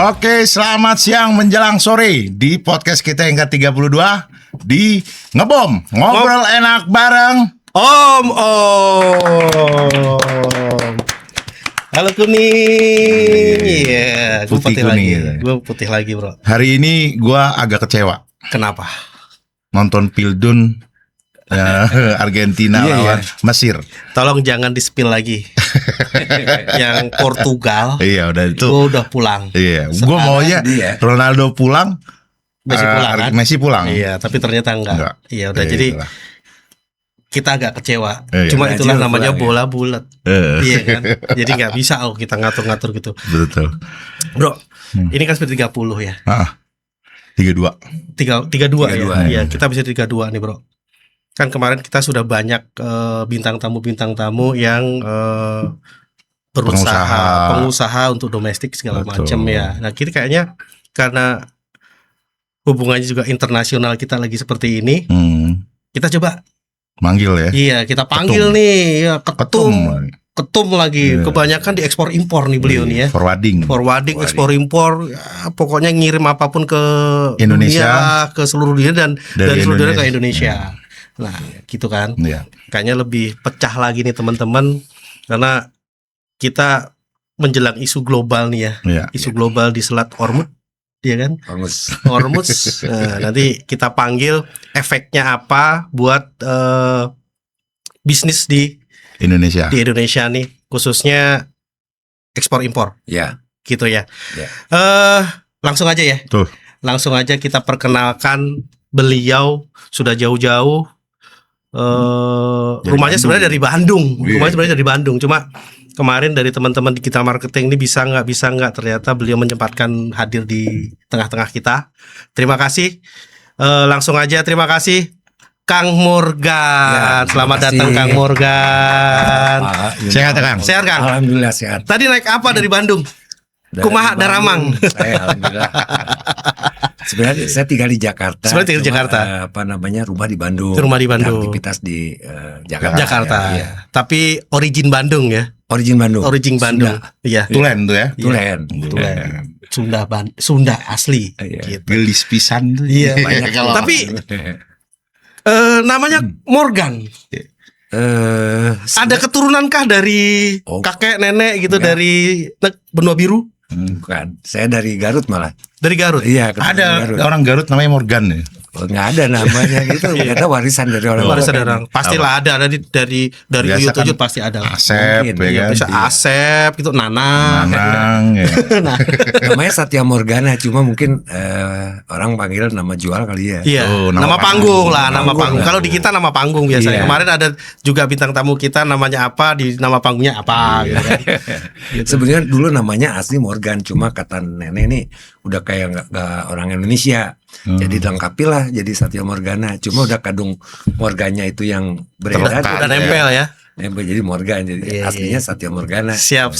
Oke, selamat siang menjelang sore di podcast kita yang ke-32 di Ngebom, ngobrol enak bareng Om. Halo kuning. Iya, gue Putih putih kuning, lagi. ya. Gue putih lagi, bro. Hari ini gua agak kecewa Kenapa? nonton Pildun Argentina lawan Mesir. Tolong jangan di-spill lagi. Yang Portugal. Iya, udah itu. Gue udah pulang. Iya, gua maunya Ronaldo pulang, Messi pulang kan? Messi pulang. Iya, tapi ternyata enggak. Iya, udah jadi itulah. kita agak kecewa. Iya. Cuma itulah namanya pulang, bola bulat. Iya kan? Jadi nggak bisa kita ngatur-ngatur gitu. Betul. Bro, ini kan seperti 30 ya. 32. 32 ya. ya. Iya, kita bisa 32 nih, bro. Kan kemarin kita sudah banyak bintang tamu yang pengusaha untuk domestik segala macam ya. Nah, kita kayaknya karena hubungannya juga internasional kita lagi seperti ini, kita coba Manggil ya. iya, kita panggil nih ya, ketum lagi. Iya. Kebanyakan di ekspor impor nih beliau nih ya. Forwarding, ekspor impor, ya, pokoknya ngirim apapun ke Indonesia, dunia, ke seluruh dunia dan dari seluruh dunia ke Indonesia. Indonesia. Nah, gitu kan. Iya. Kayaknya lebih pecah lagi nih teman-teman, karena kita menjelang isu global nih ya. Iya. Isu global di Selat Hormuz, ya kan? Hormuz. Nah, nanti kita panggil efeknya apa buat bisnis di Indonesia. nih, khususnya ekspor impor. Ya. Gitu ya. Ya. Langsung aja ya. Tuh. Langsung aja kita perkenalkan beliau sudah jauh-jauh. Rumahnya sebenarnya dari Bandung. Rumahnya sebenarnya dari Bandung. Cuma kemarin dari teman-teman digital marketing ini bisa nggak ternyata beliau menyempatkan hadir di tengah-tengah kita. Terima kasih. Langsung aja terima kasih Kang Morgan. Ya, Selamat kasih. datang Kang Morgan. Sehat ya, Kang? Sehat Kang? Alhamdulillah sehat. Tadi naik apa dari Bandung? Kumaha Daramang. Saya alhamdulillah. Sebenarnya saya tinggal di Jakarta. Sebenarnya tinggal di Cuma, Jakarta. Rumah di Bandung. Rumah di Bandung. Aktivitas di Jakarta. Jakarta. Ya. Tapi origin Bandung ya. Origin Bandung. Origin Bandung. Iya. Tulen tuh ya. Tulen. Sunda asli. Iya. Gitu. Gelis pisan tuh. Iya. Banyak. Tapi namanya Morgan. Ada keturunankah dari kakek nenek gitu, Enggak. dari benua biru? Bukan. Saya dari Garut malah. Dari Garut. Iya. Ada Garut. orang Garut namanya Morgan ya. Nggak ada namanya gitu. Ternyata warisan dari orang. Warisan dari orang. Pastilah ada dari Biasa Uyut kan Uyut pasti ada. Asep Mungkin, ya iya, kan. Bisa Asep gitu, Nanang. ya. Nah, Namanya Satya Morgana, cuma mungkin orang panggil nama jual kali ya. iya, Oh, nama nama panggung lah, nama panggung. panggung. Kalau di kita nama panggung biasanya. Iya. Kemarin ada juga bintang tamu kita namanya apa, di nama panggungnya apa gitu kan. Sebenarnya dulu namanya asli Morgan, cuma kata nenek nih udah kayak nggak orang Indonesia. Jadi dilengkapilah jadi Satya Morgana. Cuma udah kadung Morganya itu yang beredar. Udah nempel ya. Nempel jadi Morgan. Jadi Iya, aslinya Satya Morgana. Siap.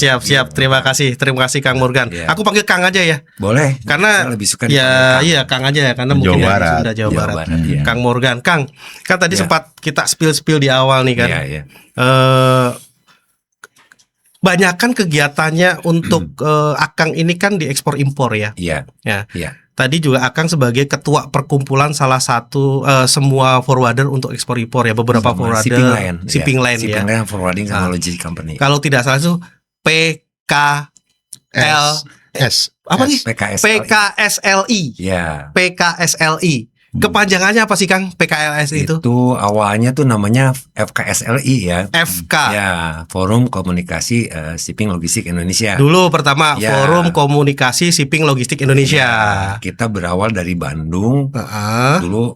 Terima kasih Kang Morgan. Iya. Aku panggil Kang aja ya. Boleh. Karena Saya lebih suka ya iya Kang aja ya, karena Jawa mungkin Barat. sudah Jawa Barat. Iya. Kang Morgan, kan tadi Iya. sempat kita spill di awal nih kan. Iya, iya. Banyakan kegiatannya untuk Akang ini kan di ekspor impor ya. Iya. Ya. Iya. Tadi juga Akang sebagai ketua perkumpulan salah satu semua forwarder untuk ekspor impor ya, beberapa Sama forwarder Shipping Line. shipping Iya. line ya. Shipping Line Forwarding sama Nah. Logistic Company. Kalau tidak salah itu PKL apa nih? PKSLI. Iya. PKSLI. Kepanjangannya apa sih Kang? PKLS itu? Itu awalnya tuh namanya FKSLI ya. FK. Ya, Forum Komunikasi Shipping Logistik Indonesia. Dulu pertama Ya. Forum Komunikasi Shipping Logistik Indonesia. Kita berawal dari Bandung. Heeh. Dulu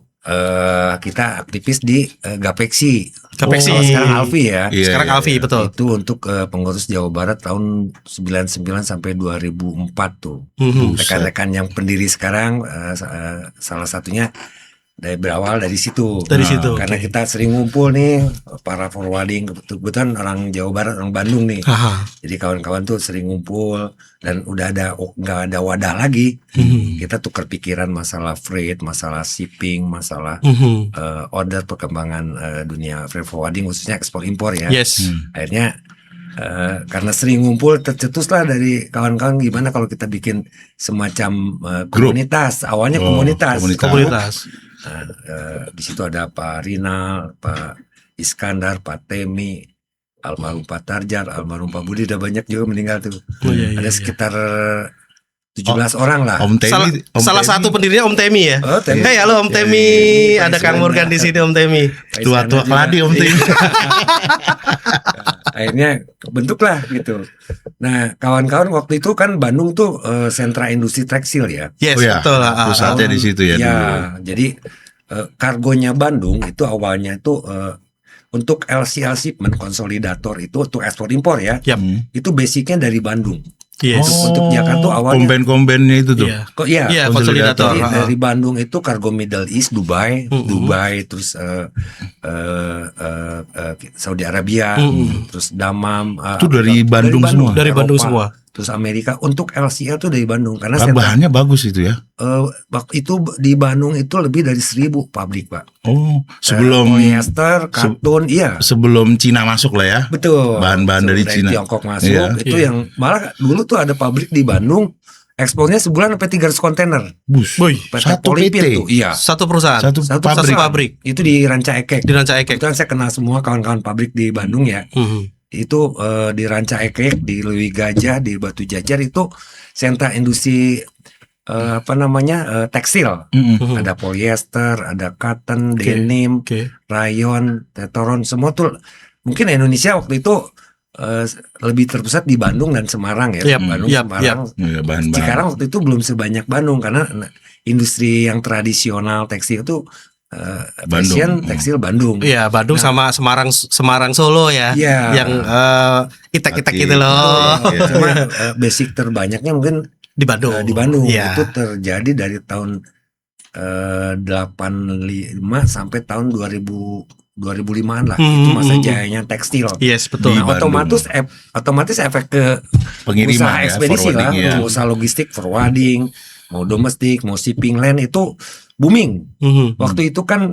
kita aktivis di Gapexi. Gapexi. Kalau sekarang Alfi ya. Iya, Sekarang iya, Alfi iya. betul. Itu untuk pengurus Jawa Barat tahun 99 sampai 2004 tuh. Mhm. Rekan-rekan yang pendiri sekarang salah satunya berawal dari situ. Dari situ, Karena oke. kita sering ngumpul nih para forwarding, kebetulan orang Jawa Barat, orang Bandung nih. Haha. Jadi kawan-kawan tuh sering ngumpul dan udah nggak ada wadah lagi. Mhm. Kita tukar pikiran masalah freight, masalah shipping, masalah Mhm. order perkembangan dunia freight forwarding khususnya ekspor impor ya. Yes. Akhirnya Karena sering ngumpul tercetuslah dari kawan-kawan gimana kalau kita bikin semacam komunitas. Awalnya komunitas. Komunitas. Di situ ada Pak Rinal, Pak Iskandar, Pak Temi, almarhum Pak Tarjar, almarhum Pak Budi, udah banyak juga meninggal tuh. Ada sekitar 17 orang lah. Om Temi, Salah satu pendirinya Om Temi ya. Oh, Temi. Hey, halo Om Temi. Ada Kang Morgan di sini Om Temi. tua-tua keladi Om Temi. Akhirnya bentuklah gitu. Nah, kawan-kawan waktu itu kan Bandung tuh sentra industri tekstil ya. Yes, Oh ya, betul lah. pusatnya di situ ya, Ya, dulu. jadi kargonya Bandung itu awalnya itu untuk LCL shipment konsolidator itu untuk ekspor impor ya. Yap. Itu basicnya dari Bandung. Yes. Untuk Jakarta awalnya komben-kombennya itu tuh. Iya. kok ya. Iya, konsolidator. konsolidator. Jadi dari Bandung itu kargo Middle East, Dubai, terus Saudi Arabia, terus Damam. Itu dari Bandung semua? Dari Bandung Eropa, semua. Terus Amerika. Untuk LCL itu dari Bandung karena Bahannya bagus itu ya. waktu itu di Bandung itu lebih dari 1.000 pabrik Pak. Oh, sebelum Polyester, katun, iya. sebelum Cina masuk lah ya. Betul. Bahan-bahan dari Cina. Tiongkok masuk, Iya. itu yang malah dulu tuh ada pabrik di Bandung, ekspornya sebulan sampai 300 kontainer. Bus. Boy, Satu Polypid PT. tuh, iya. satu perusahaan. Satu pabrik. pabrik. Itu di Ranca Ekek. Di Ranca Ekek. Kebetulan saya kenal semua kawan-kawan pabrik di Bandung ya. Itu di Ranca Ekek, di Lewi Gajah, di Batu Jajar itu sentra industri tekstil. Ada polyester, ada cotton, denim, Oke. rayon, tetoron, semua tuh mungkin Indonesia waktu itu lebih terpusat di Bandung dan Semarang ya. Yap, Bandung, yap, Semarang. Ya, bahan-bahan. Cikarang waktu itu belum sebanyak Bandung karena industri yang tradisional tekstil itu fashion tekstil Bandung. Iya, Bandung sama Semarang Solo ya. Iya. Yang itek-itek gitu Iya. loh. Cuma basic terbanyaknya mungkin Di Bandung. di Bandung. Iya. Itu terjadi dari tahun 85 sampai tahun 2005-an lah. Itu masa jayanya tekstil. Yes, betul. Di Nah, Bandung. otomatis efek ke Pengiriman usaha ya, ekspedisi lah, forwarding, ya. usaha logistik, forwarding, mau domestik, mau shipping land itu booming. Waktu itu kan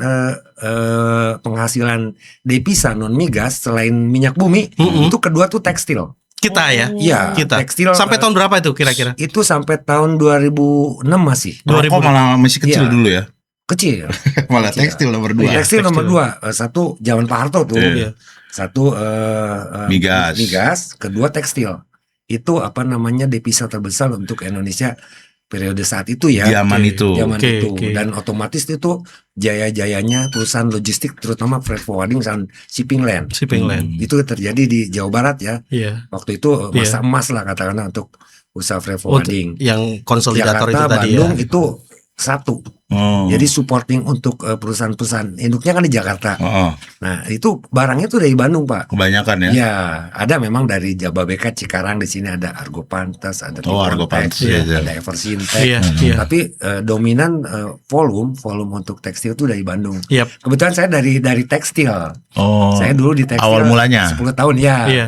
penghasilan devisa non migas selain minyak bumi itu kedua tuh tekstil. Kita ya. Iya, Kita. tekstil Sampai tahun berapa itu kira-kira? itu sampai tahun 2006 masih Rokok malah masih kecil Iya. dulu ya. kecil. Malah tekstil nomor 2. Tekstil nomor tekstil. 2, satu zaman Pak Harto tuh, Iya. satu Migas. kedua tekstil. Itu devisa terbesar untuk Indonesia periode saat itu ya. Zaman itu. Zaman Oke, itu oke. dan otomatis itu jaya-jayanya perusahaan logistik terutama freight forwarding dan shipping land. Shipping land. Itu terjadi di Jawa Barat ya. Iya. Waktu itu masa emas lah katakanlah untuk usaha freight forwarding. Yang konsolidator Jakarta, itu tadi Bandung ya. itu satu. Oh. Jadi supporting untuk perusahaan-perusahaan induknya kan di Jakarta. Oh, Nah, itu barangnya tuh dari Bandung, Pak. kebanyakan ya. Ya, ada memang dari Jababeka, Cikarang, di sini ada Argo Pantas, ada Oh, Argo Tipontex, Pantas, iya. ada Eversintex. Iya, iya. Tapi dominan volume untuk tekstil itu dari Bandung. Yap. Kebetulan saya dari tekstil. Oh. Saya dulu di tekstil Awal mulanya. 10 tahun ya. Iya.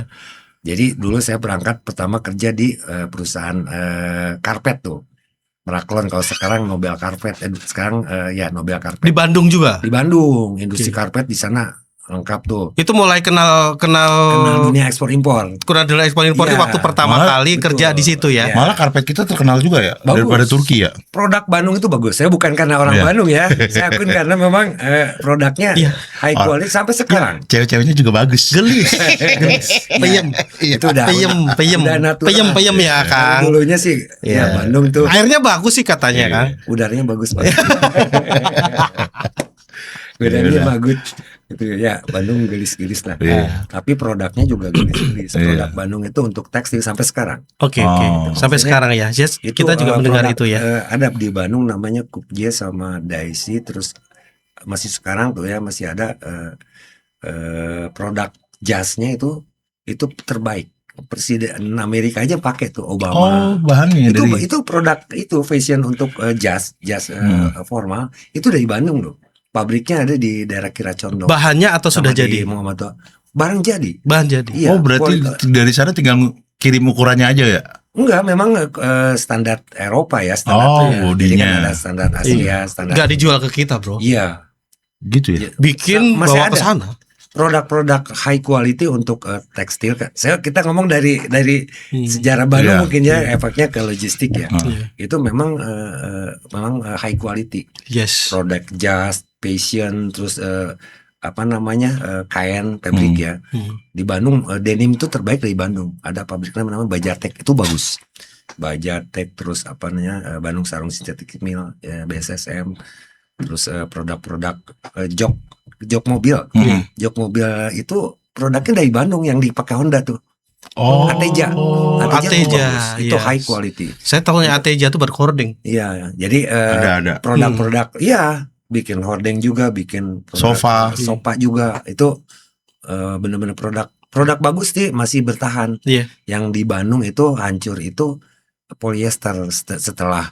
Jadi dulu saya berangkat pertama kerja di perusahaan karpet tuh. Meraklon, kalau sekarang Nobel Karpet, sekarang ya Nobel Karpet. Di Bandung juga. Di Bandung, industri karpet di sana lengkap tuh. Itu mulai kenal Dunia ekspor impor. kurang dulu ekspor impor Iya, waktu pertama malah kali betul. kerja di situ ya. Iya. Malah karpet kita terkenal juga ya Bagus. daripada Turki ya. Produk Bandung itu bagus. Saya bukan karena orang Iya. Bandung ya. Saya akui karena memang produknya Iya. high quality sampai sekarang. Cewek-ceweknya juga bagus. Gelis. Peyem. Itu udah udah natural. Peyem ya, Kalau Kang. dulunya sih ya Iya. Bandung tuh Airnya bagus sih katanya, Iya. Kang. udaranya bagus banget. Udaranya Iya. bagus. Itu ya Bandung gelis-gelis lah. Iya. Tapi produknya juga gelis-gelis. Produk Bandung itu untuk tekstil sampai sekarang. Oke, oke. Oh. Sampai Maksudnya, sekarang ya. Yes, Itu, kita juga mendengar produk, itu ya. ada di Bandung namanya Kupje sama Daisy, terus masih sekarang tuh ya masih ada produk jasnya itu terbaik. Presiden Amerika aja pakai tuh Obama. Oh, bahannya dari itu produk itu fashion untuk jas formal itu dari Bandung loh. Pabriknya ada di daerah Kiracondo. Bahannya atau sama sudah di jadi? Muhammad Tua. Barang jadi. Bahan jadi. Iya. Oh, berarti dari sana tinggal kirim ukurannya aja ya. Enggak, memang standar Eropa ya, standar Oh, tuh ya. Jadi bodinya. kan ada standar Asia, standar. Nggak dijual ke kita, bro. Iya. Gitu ya. Bikin Masih bawa ke ada. sana. produk-produk high quality untuk tekstil. Kita ngomong dari sejarah Iya. Bandung mungkin ya, efeknya ke logistik ya. Iya. Itu memang high quality. Yes. Produk jas, fashion, terus kain, fabrik ya. Di Bandung denim itu terbaik dari Bandung. Ada pabriknya namanya Bajatek, itu bagus. Bajatek, terus Bandung Sarung Sintetik Mill, ya, BSSM, terus produk-produk jok mobil. Jok mobil itu produknya dari Bandung yang dipakai Honda tuh. Oh. Ateja tuh Ateja, bagus. Itu yes. high quality. Saya tahunya Ateja itu berkording. Iya, jadi Ada. produk-produk, iya, bikin hordeng juga, bikin Sofa. produk, sofa juga. Itu benar-benar produk bagus sih, masih bertahan. Iya. Yang di Bandung itu hancur itu polyester setelah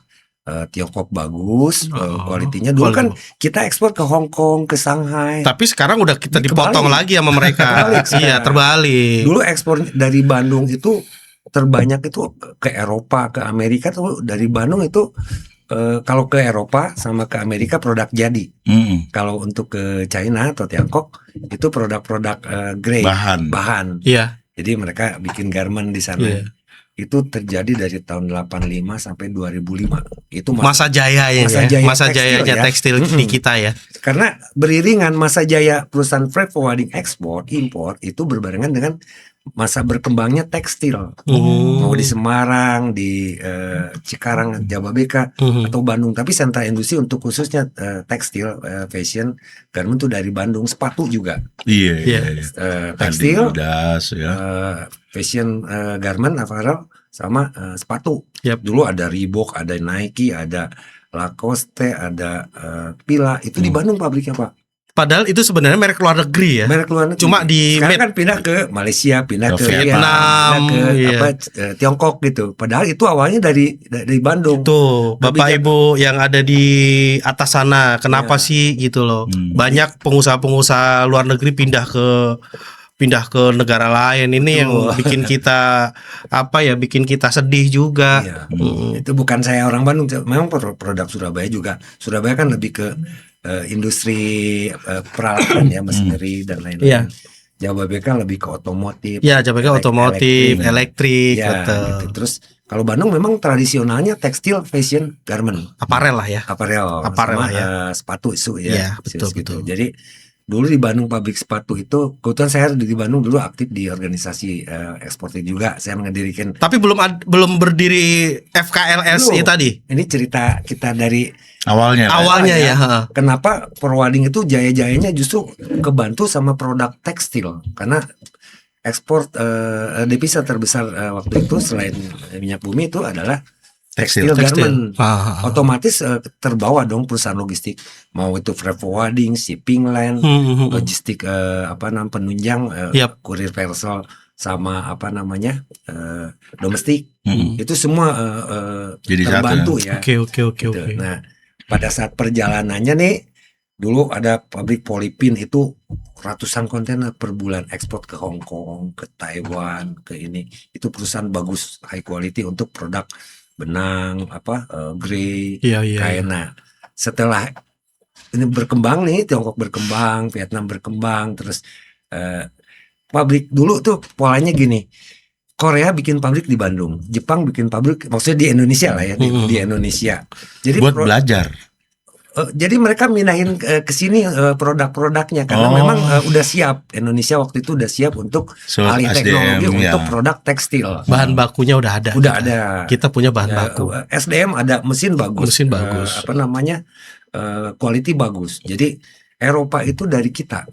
Tiongkok bagus, kualitinya. Dulu kan kita ekspor ke Hong Kong, ke Shanghai. Tapi sekarang udah kita dipotong Kebalik. lagi sama mereka. Kebalik sekarang. Iya, terbalik. Dulu ekspor dari Bandung itu terbanyak itu ke Eropa, ke Amerika tuh dari Bandung itu. Kalau ke Eropa sama ke Amerika produk jadi. Kalau untuk ke China atau Tiongkok itu produk-produk grade, bahan. Iya. Jadi mereka bikin garment di sana. Iya. Itu terjadi dari tahun 85 sampai 2005. Itu Masa jayanya masa jaya tekstil, tekstil di kita ya. Karena beriringan masa jaya perusahaan freight forwarding ekspor impor itu berbarengan dengan masa berkembangnya tekstil. Mau di Semarang, di Cikarang, Jababeka atau Bandung, tapi sentra industri untuk khususnya tekstil, fashion, garment itu dari Bandung, sepatu juga. Iya. Tekstil, Das, ya. fashion, garment, apparel, sama sepatu. Yap. Dulu ada Reebok, ada Nike, ada Lacoste, ada Fila. Itu di Bandung pabriknya, Pak. Padahal itu sebenarnya merek luar negeri ya. Merek luar negeri. Cuma di sekarang kan pindah ke Malaysia, pindah Ke ke Vietnam, pindah ke iya. Tiongkok gitu. Padahal itu awalnya dari Bandung. Tuh, Bapak Kebijakan. Ibu yang ada di atas sana, kenapa Ya. sih gitu loh? Banyak pengusaha-pengusaha luar negeri pindah ke negara lain. Ini yang Betul. bikin kita bikin kita sedih juga. Iya. Itu bukan saya orang Bandung, memang produk Surabaya juga. Surabaya kan lebih ke industri peralatan ya, machinery dan lain-lain. Iya. Jababeka lebih ke otomotif. Ya, Jababeka otomotif, elektrik, Ya, betul. gitu. Terus kalau Bandung memang tradisionalnya tekstil, fashion, garment, Aparel lah ya. aparel Aparel sama, lah ya. sepatu itu Iya, ya. betul, Gitu. betul. Jadi dulu di Bandung pabrik sepatu itu, kebetulan saya di Bandung dulu aktif di organisasi eksportir juga. Saya mendirikan. Tapi belum berdiri FKLSI Belum. tadi. Ini cerita kita dari Awalnya. Awalnya ya. kenapa forwarding itu jaya-jayanya justru kebantu sama produk tekstil, karena ekspor devisa terbesar waktu itu selain minyak bumi itu adalah tekstil garment. Otomatis terbawa dong perusahaan logistik, mau itu freight forwarding, shipping line, logistik penunjang, Yap. kurir parcel sama domestik. Itu semua Jadi terbantu satu ya. Oke. Gitu. Nah, pada saat perjalanannya nih, dulu ada pabrik Polipin itu ratusan kontainer per bulan ekspor ke Hong Kong, ke Taiwan, ke ini. Itu perusahaan bagus, high quality untuk produk benang, grey, kain. Nah, setelah ini berkembang nih, Tiongkok berkembang, Vietnam berkembang, terus pabrik dulu tuh polanya gini. Korea bikin pabrik di Bandung, Jepang bikin pabrik, maksudnya di Indonesia lah ya, di Indonesia. Jadi buat belajar. Jadi mereka mindahin ke sini produk-produknya karena memang udah siap. Indonesia waktu itu udah siap untuk alih teknologi untuk produk tekstil. Bahan bakunya udah ada. Udah ada. Kita punya bahan baku. SDM ada, mesin bagus. Quality bagus. Jadi Eropa itu dari kita.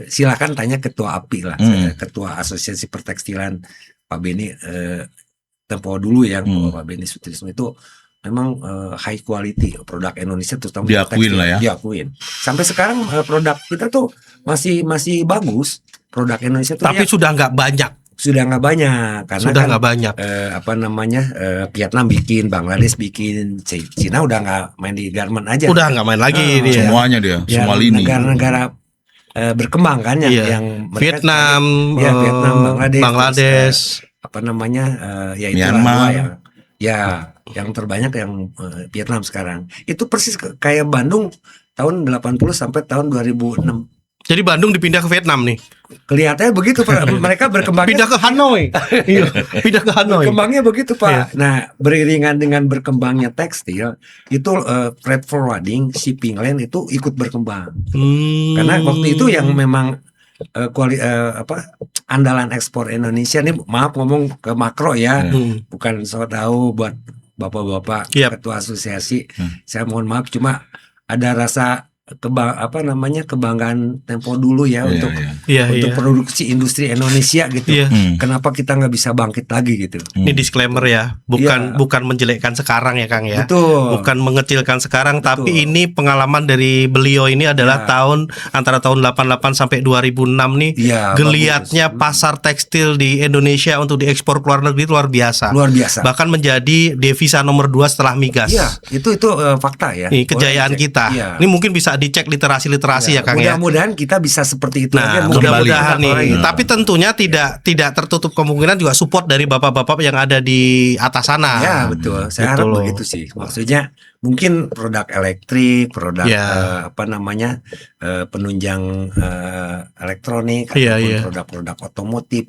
Silakan tanya ketua API lah, ketua Asosiasi Pertekstilan Pak Beni tempo dulu yang Pak Beni Sutrisno itu memang high quality produk Indonesia terutama diakuin lah ya. Diakuin. Sampai sekarang produk kita tuh masih bagus. Produk Indonesia tuh tapi sudah nggak banyak. Sudah nggak banyak karena sudah nggak banyak. Vietnam bikin, Bangladesh bikin, Cina udah nggak main di garment aja. Udah nggak main lagi dia. Semuanya dia, semua lini. Negara-negara berkembang kan yang Vietnam, Vietnam, Bangladesh, terus, Myanmar. Yang terbanyak yang Vietnam sekarang. Itu persis kayak Bandung tahun 80 sampai tahun 2006. Jadi Bandung dipindah ke Vietnam nih. Kelihatannya begitu Pak. Mereka berkembangnya Pindah ke Hanoi. Iya, pindah ke Hanoi. berkembangnya begitu Pak. Iya. Nah, beriringan dengan berkembangnya tekstil, itu freight forwarding, shipping lane itu ikut berkembang. Karena waktu itu yang memang andalan ekspor Indonesia nih, maaf ngomong ke makro ya, bukan so tahu buat bapak-bapak Yap. ketua asosiasi. Saya mohon maaf, cuma ada rasa kebanggaan Tempo dulu ya untuk Iya, untuk iya. produksi industri Indonesia gitu. Iya. Kenapa kita nggak bisa bangkit lagi gitu? Ini disclaimer ya, bukan Iya. bukan menjelekkan sekarang ya Kang ya. Betul. Bukan mengecilkan sekarang, Betul. tapi ini pengalaman dari beliau ini adalah Ya. antara tahun 88 sampai 2006 nih. Iya, Geliatnya bagus. pasar tekstil di Indonesia untuk diekspor ke luar negeri luar biasa. Luar biasa. Bahkan menjadi devisa nomor 2 setelah migas. Iya, itu fakta ya. Ini kejayaan Boleh dicek. kita. Iya. Ini mungkin bisa dicek literasi ya Kang ya. Mudah-mudahan kita bisa seperti itu. Nah, aja. mudah-mudahan Mungkin nih. orang Tapi tentunya tidak tertutup kemungkinan juga support dari bapak-bapak yang ada di atas sana. Ya betul. Saya Gitu harap loh. begitu sih. Maksudnya mungkin produk elektrik, produk Ya. penunjang elektronik, Iya, ataupun iya. produk-produk otomotif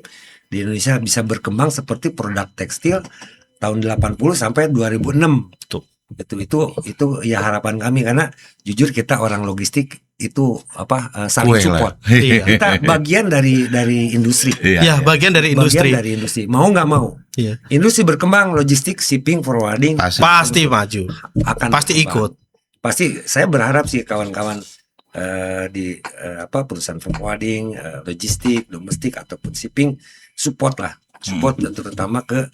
di Indonesia bisa berkembang seperti produk tekstil tahun 80 sampai 2006. Tuh. Itu ya harapan kami, karena jujur kita orang logistik itu saling Kue support. lah. Iya. Kita bagian dari industri. Ya, bagian dari industri. Bagian dari industri. Mau nggak mau. Iya. Industri berkembang, logistik, shipping, forwarding Pasti maju. akan Pasti berkembang. ikut. Pasti saya berharap sih kawan-kawan di perusahaan forwarding, logistik, domestik ataupun shipping support terutama ke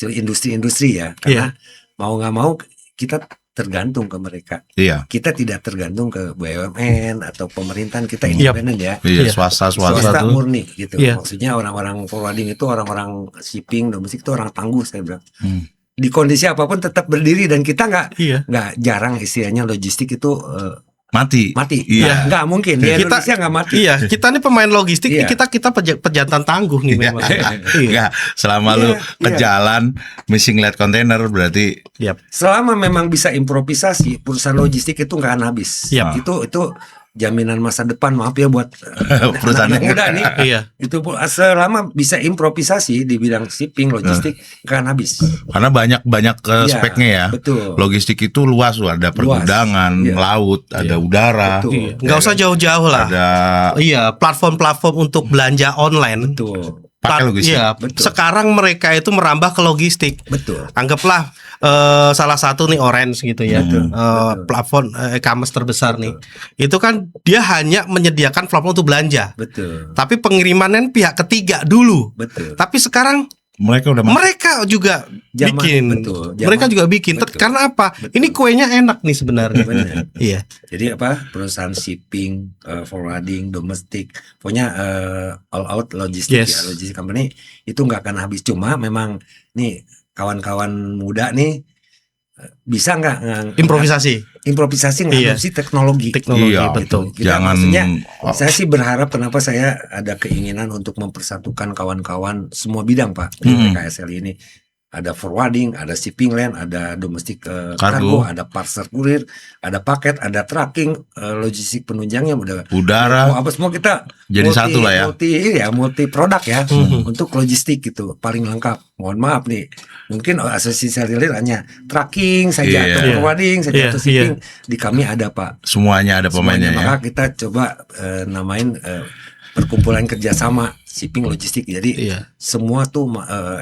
industri-industri ya. Karena mau nggak mau kita tergantung ke mereka. Iya. Kita tidak tergantung ke BUMN atau pemerintahan, kita independen ya. Iya, Iya. swasta Swasta tuh. murni gitu. Iya. Maksudnya orang-orang forwarding itu orang-orang shipping, domestik itu orang tangguh saya bilang. Hmm. Di kondisi apapun tetap berdiri, dan kita Iya. nggak jarang istilahnya logistik itu Mati. Nah, Iya. nggak mungkin di Kita- Indonesia nggak mati. Iya, kita nih pemain logistik, Iya. kita pejantan tangguh nih memang. Iya. Enggak, selama lu ke Iya. jalan missing lihat kontainer berarti Yap. Selama memang bisa improvisasi, perusahaan logistik itu nggak akan habis. Yap. Itu jaminan masa depan, maaf ya buat Perusahaan anak muda nih. Iya. Itu selama bisa improvisasi di bidang shipping, logistik nggak akan habis. karena banyak Iya, speknya ya. betul. Logistik itu luas, ada pergudangan, Iya. laut, ada udara, Betul. Iya. Nggak usah jauh-jauh lah. ada Iya, platform-platform untuk belanja online. Betul. pakai logistik. Iya, Betul. sekarang mereka itu merambah ke logistik. Betul. Anggaplah salah satu nih Orange gitu ya, platform e-commerce terbesar nih. Itu kan dia hanya menyediakan platform untuk belanja, Betul. tapi pengirimannya pihak ketiga dulu. Betul. Tapi sekarang Mereka udah mereka juga Zaman- bikin, betul. Zaman- mereka juga bikin. betul. Karena apa? Betul. Ini kuenya enak nih sebenarnya. Benar. Iya. Jadi perusahaan shipping, forwarding, domestik, pokoknya all out logistik Yes. ya, logistik company itu nggak akan habis. Cuma memang nih kawan-kawan muda nih bisa nggak improvisasi Iya. ngadopsi teknologi. Teknologi Iya, betul. Kita Jangan maksudnya saya sih berharap, kenapa saya ada keinginan untuk mempersatukan kawan-kawan semua bidang Pak di PKSL ini. Ada forwarding, ada shipping lane, ada domestik Kargo. kargo, ada parcel kurir, ada paket, ada tracking, logistik penunjangnya udah udara. mau apa semua kita Jadi satu lah ya. multi produk ya untuk logistik gitu, paling lengkap. Mohon maaf nih, mungkin asosiasi real hanya tracking saja Iya. atau forwarding saja Iya, atau shipping. Di kami ada Pak. Semuanya ada Semuanya. pemainnya ya. Maka kita coba namain perkumpulan kerjasama shipping logistik. Jadi Iya. semua tuh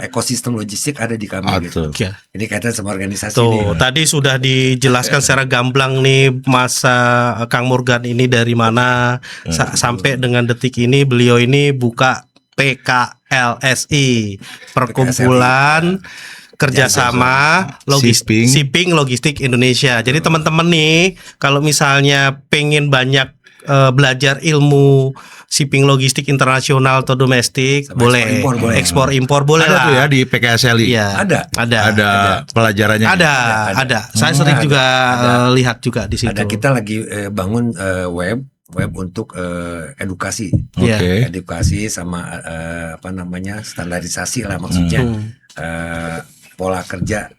ekosistem logistik ada di kami gitu. Betul. Iya. Ini kaitan sama organisasi Tuh, nih. tadi sudah dijelaskan secara gamblang nih masa Kang Morgan ini dari mana sampai dengan detik ini beliau ini buka PKLSI, Perkumpulan Kerjasama Shipping Logistik Indonesia. Jadi teman-teman nih kalau misalnya pengen banyak belajar ilmu shipping logistik internasional atau domestik, Sama boleh ekspor-impor boleh. ekspor-impor boleh Ada lah. tuh ya di PKSLI. Iya. Ada. Ada pelajarannya. Ada. Saya sering Ada. juga Ada. Lihat juga di situ. Ada, kita lagi bangun web untuk edukasi. Iya. Oke. Edukasi sama standarisasi lah maksudnya. Hmm. Pola kerja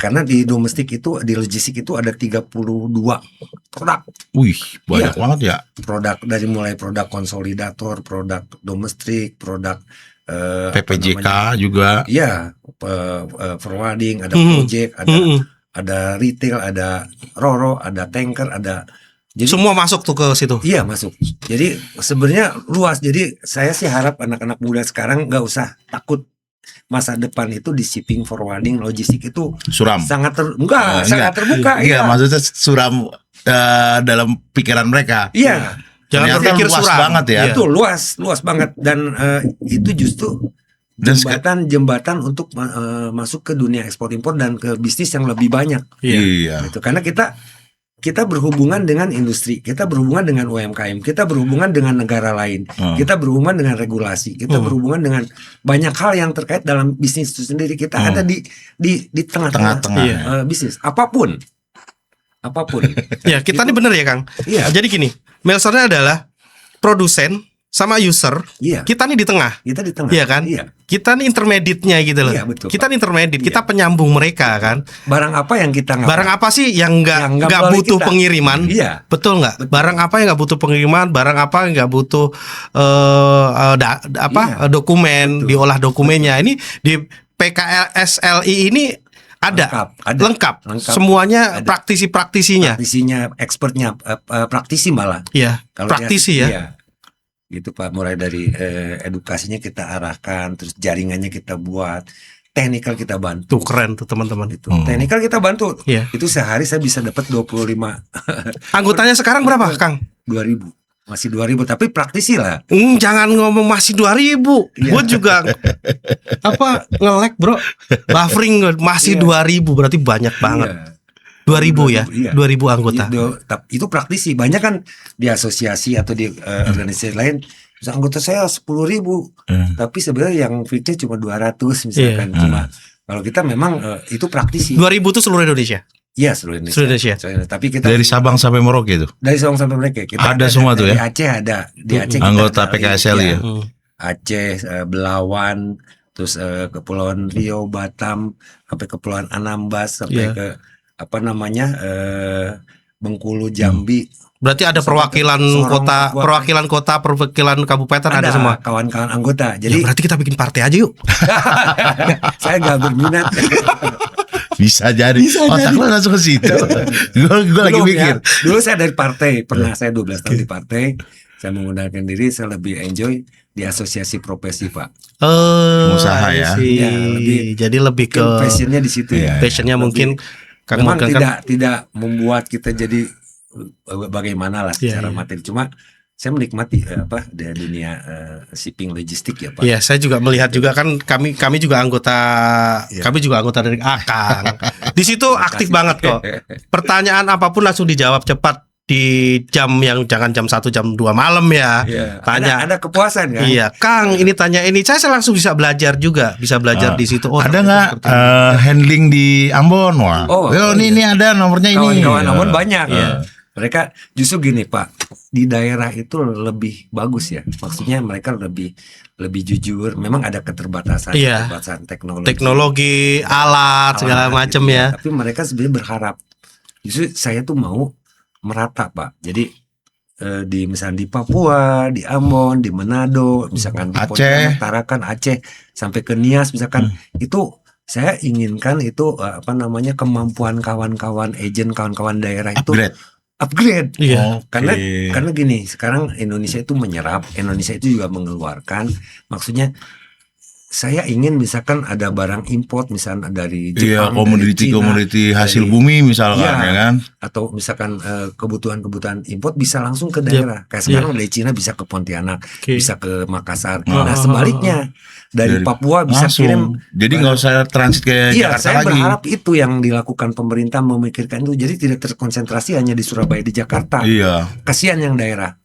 karena di domestik itu, di logistik itu ada 32 produk. Wih, banyak Iya. banget ya. Produk dari mulai produk konsolidator, produk domestik, produk apa PPJK namanya? juga. Iya, forwarding, ada Hmm. project, ada retail, ada roro, ada tanker, ada jadi Semua masuk tuh ke situ. iya masuk. Jadi sebenarnya luas. Jadi saya sih harap anak-anak muda sekarang nggak usah takut, masa depan itu di shipping, forwarding, logistik itu Suram. sangat Enggak. sangat terbuka. Iya, maksudnya suram dalam pikiran mereka. Iya, Jangan Ternyata berpikir luas suram. banget ya. Iya. itu luas banget dan itu justru Dan jembatan untuk masuk ke dunia ekspor impor dan ke bisnis yang lebih banyak. Iya. Gitu. Karena kita berhubungan dengan industri, kita berhubungan dengan UMKM, kita berhubungan dengan negara lain, kita berhubungan dengan regulasi, kita berhubungan dengan banyak hal yang terkait dalam bisnis itu sendiri. Kita ada di tengah-tengah Tengah-tengah. bisnis apapun. Ya, kita ini bener ya, Kang. Iya. Jadi gini, Melsornya adalah produsen sama user. Iya. Kita nih di tengah. Kita di tengah. Iya kan? Iya. Kita nih intermediate-nya gitu loh. Iya, betul, Kita Pak. nih intermediate, Iya. kita penyambung mereka kan. Barang apa yang kita nggak Barang apa sih yang nggak nggak melalui butuh kita. pengiriman? Iya. Betul nggak? Betul. Barang apa yang nggak butuh pengiriman? Barang apa yang nggak butuh Iya. dokumen, Betul. diolah dokumennya. Ini di PKSLI ini ada lengkap. Lengkap. Semuanya Ada. praktisi-praktisinya. praktisinya, expertnya, praktisi malah. Iya, Kalau praktisi ya. Iya. Gitu Pak, mulai dari edukasinya kita arahkan, terus jaringannya kita buat, technical kita bantu. Tuh keren tuh teman-teman. Itu technical kita bantu. Iya. Itu sehari saya bisa dapat 25 Anggotanya sekarang berapa, Kang? 2000. Masih 2000 tapi praktisi lah. Jangan ngomong masih 2000. Iya. Gue juga nge-lag, Bro. Buffering masih Iya. 2000 berarti banyak banget. Iya. 2000 ya. Iya. 2000 anggota. Itu praktisi. Banyak kan di asosiasi atau di organisasi lain, misal anggota saya 10.000, tapi sebenarnya yang fitnya cuma 200 misalkan. Iya. Cuma kalau kita memang itu praktisi. 2000 itu seluruh Indonesia. Iya, seluruh Indonesia. Seluruh Indonesia. Tapi kita Dari Sabang sampai Merauke itu. dari Sabang sampai Merauke kita Ada semua tuh di ya? Aceh ada, di Aceh kita Anggota ada, PKSLI iya. ya? Aceh, Belawan, terus Kepulauan Riau, Batam, sampai Kepulauan Anambas, sampai Iya. ke apa namanya Bengkulu, Jambi. Berarti ada perwakilan Sorong, kota, Papua. perwakilan kabupaten ada semua. kawan-kawan anggota. Ya, Jadi berarti kita bikin partai aja yuk. saya nggak berminat. Bisa jadi. Otak lo langsung ke situ. Gue lagi Belum mikir. ya. Dulu saya dari partai, pernah saya 12 tahun di partai. Saya menggunakan diri, saya lebih enjoy di asosiasi profesi, Pak. Usaha ya. Iya, lebih- Jadi lebih ke Passionnya di situ ya. passionnya mungkin Kang Memang Morgan kan. tidak membuat kita jadi bagaimana lah Iya, secara iya. materi. Cuma saya menikmati di dunia shipping logistik ya Pak. Iya, saya juga melihat juga kan kami juga anggota Iya. kami juga anggota dari Akang. Di situ aktif banget kok. Pertanyaan apapun langsung dijawab cepat di jam yang jangan jam 1 jam 2 malam ya. Iya. Tanya. Ada kepuasan kan? Iya, Kang, ini tanya ini. Saya langsung bisa belajar juga, bisa belajar di situ. Oh, Ada ternyata nggak seperti ini. handling di Ambon? Wah. Oh, Yo, iya. ini ada nomornya ini. Kawan-kawan Ambon banyak Iya. ya. Mereka justru gini Pak, di daerah itu lebih bagus ya. Maksudnya mereka lebih jujur. Memang ada keterbatasan, Iya. keterbatasan teknologi. Teknologi, alat, segala alat macam gitu ya. Tapi mereka sebenarnya berharap. Justru saya tuh mau merata Pak. Jadi di misalnya di Papua, di Ambon, di Manado, misalkan di Aceh. Pontianak, Tarakan, Aceh, sampai ke Nias, misalkan itu saya inginkan itu apa namanya kemampuan kawan-kawan agent, kawan-kawan daerah itu upgrade. Iya. Oke. Karena gini, sekarang Indonesia itu menyerap, Indonesia itu juga mengeluarkan. Maksudnya saya ingin misalkan ada barang import misalnya dari Iya, Jepang, dari Cina, komoditi hasil dari- bumi misalkan Iya. ya kan. atau misalkan kebutuhan-kebutuhan import bisa langsung ke daerah. Kayak sekarang dari Cina bisa ke Pontianak, Oke. bisa ke Makassar. Oh, Nah, sebaliknya dari Dari- Papua bisa Langsung. kirim. Jadi nggak usah transit ke Iya, Jakarta saya lagi. berharap itu yang dilakukan pemerintah memikirkan itu. Jadi tidak terkonsentrasi hanya di Surabaya, di Jakarta. Iya, Kasihan yang daerah.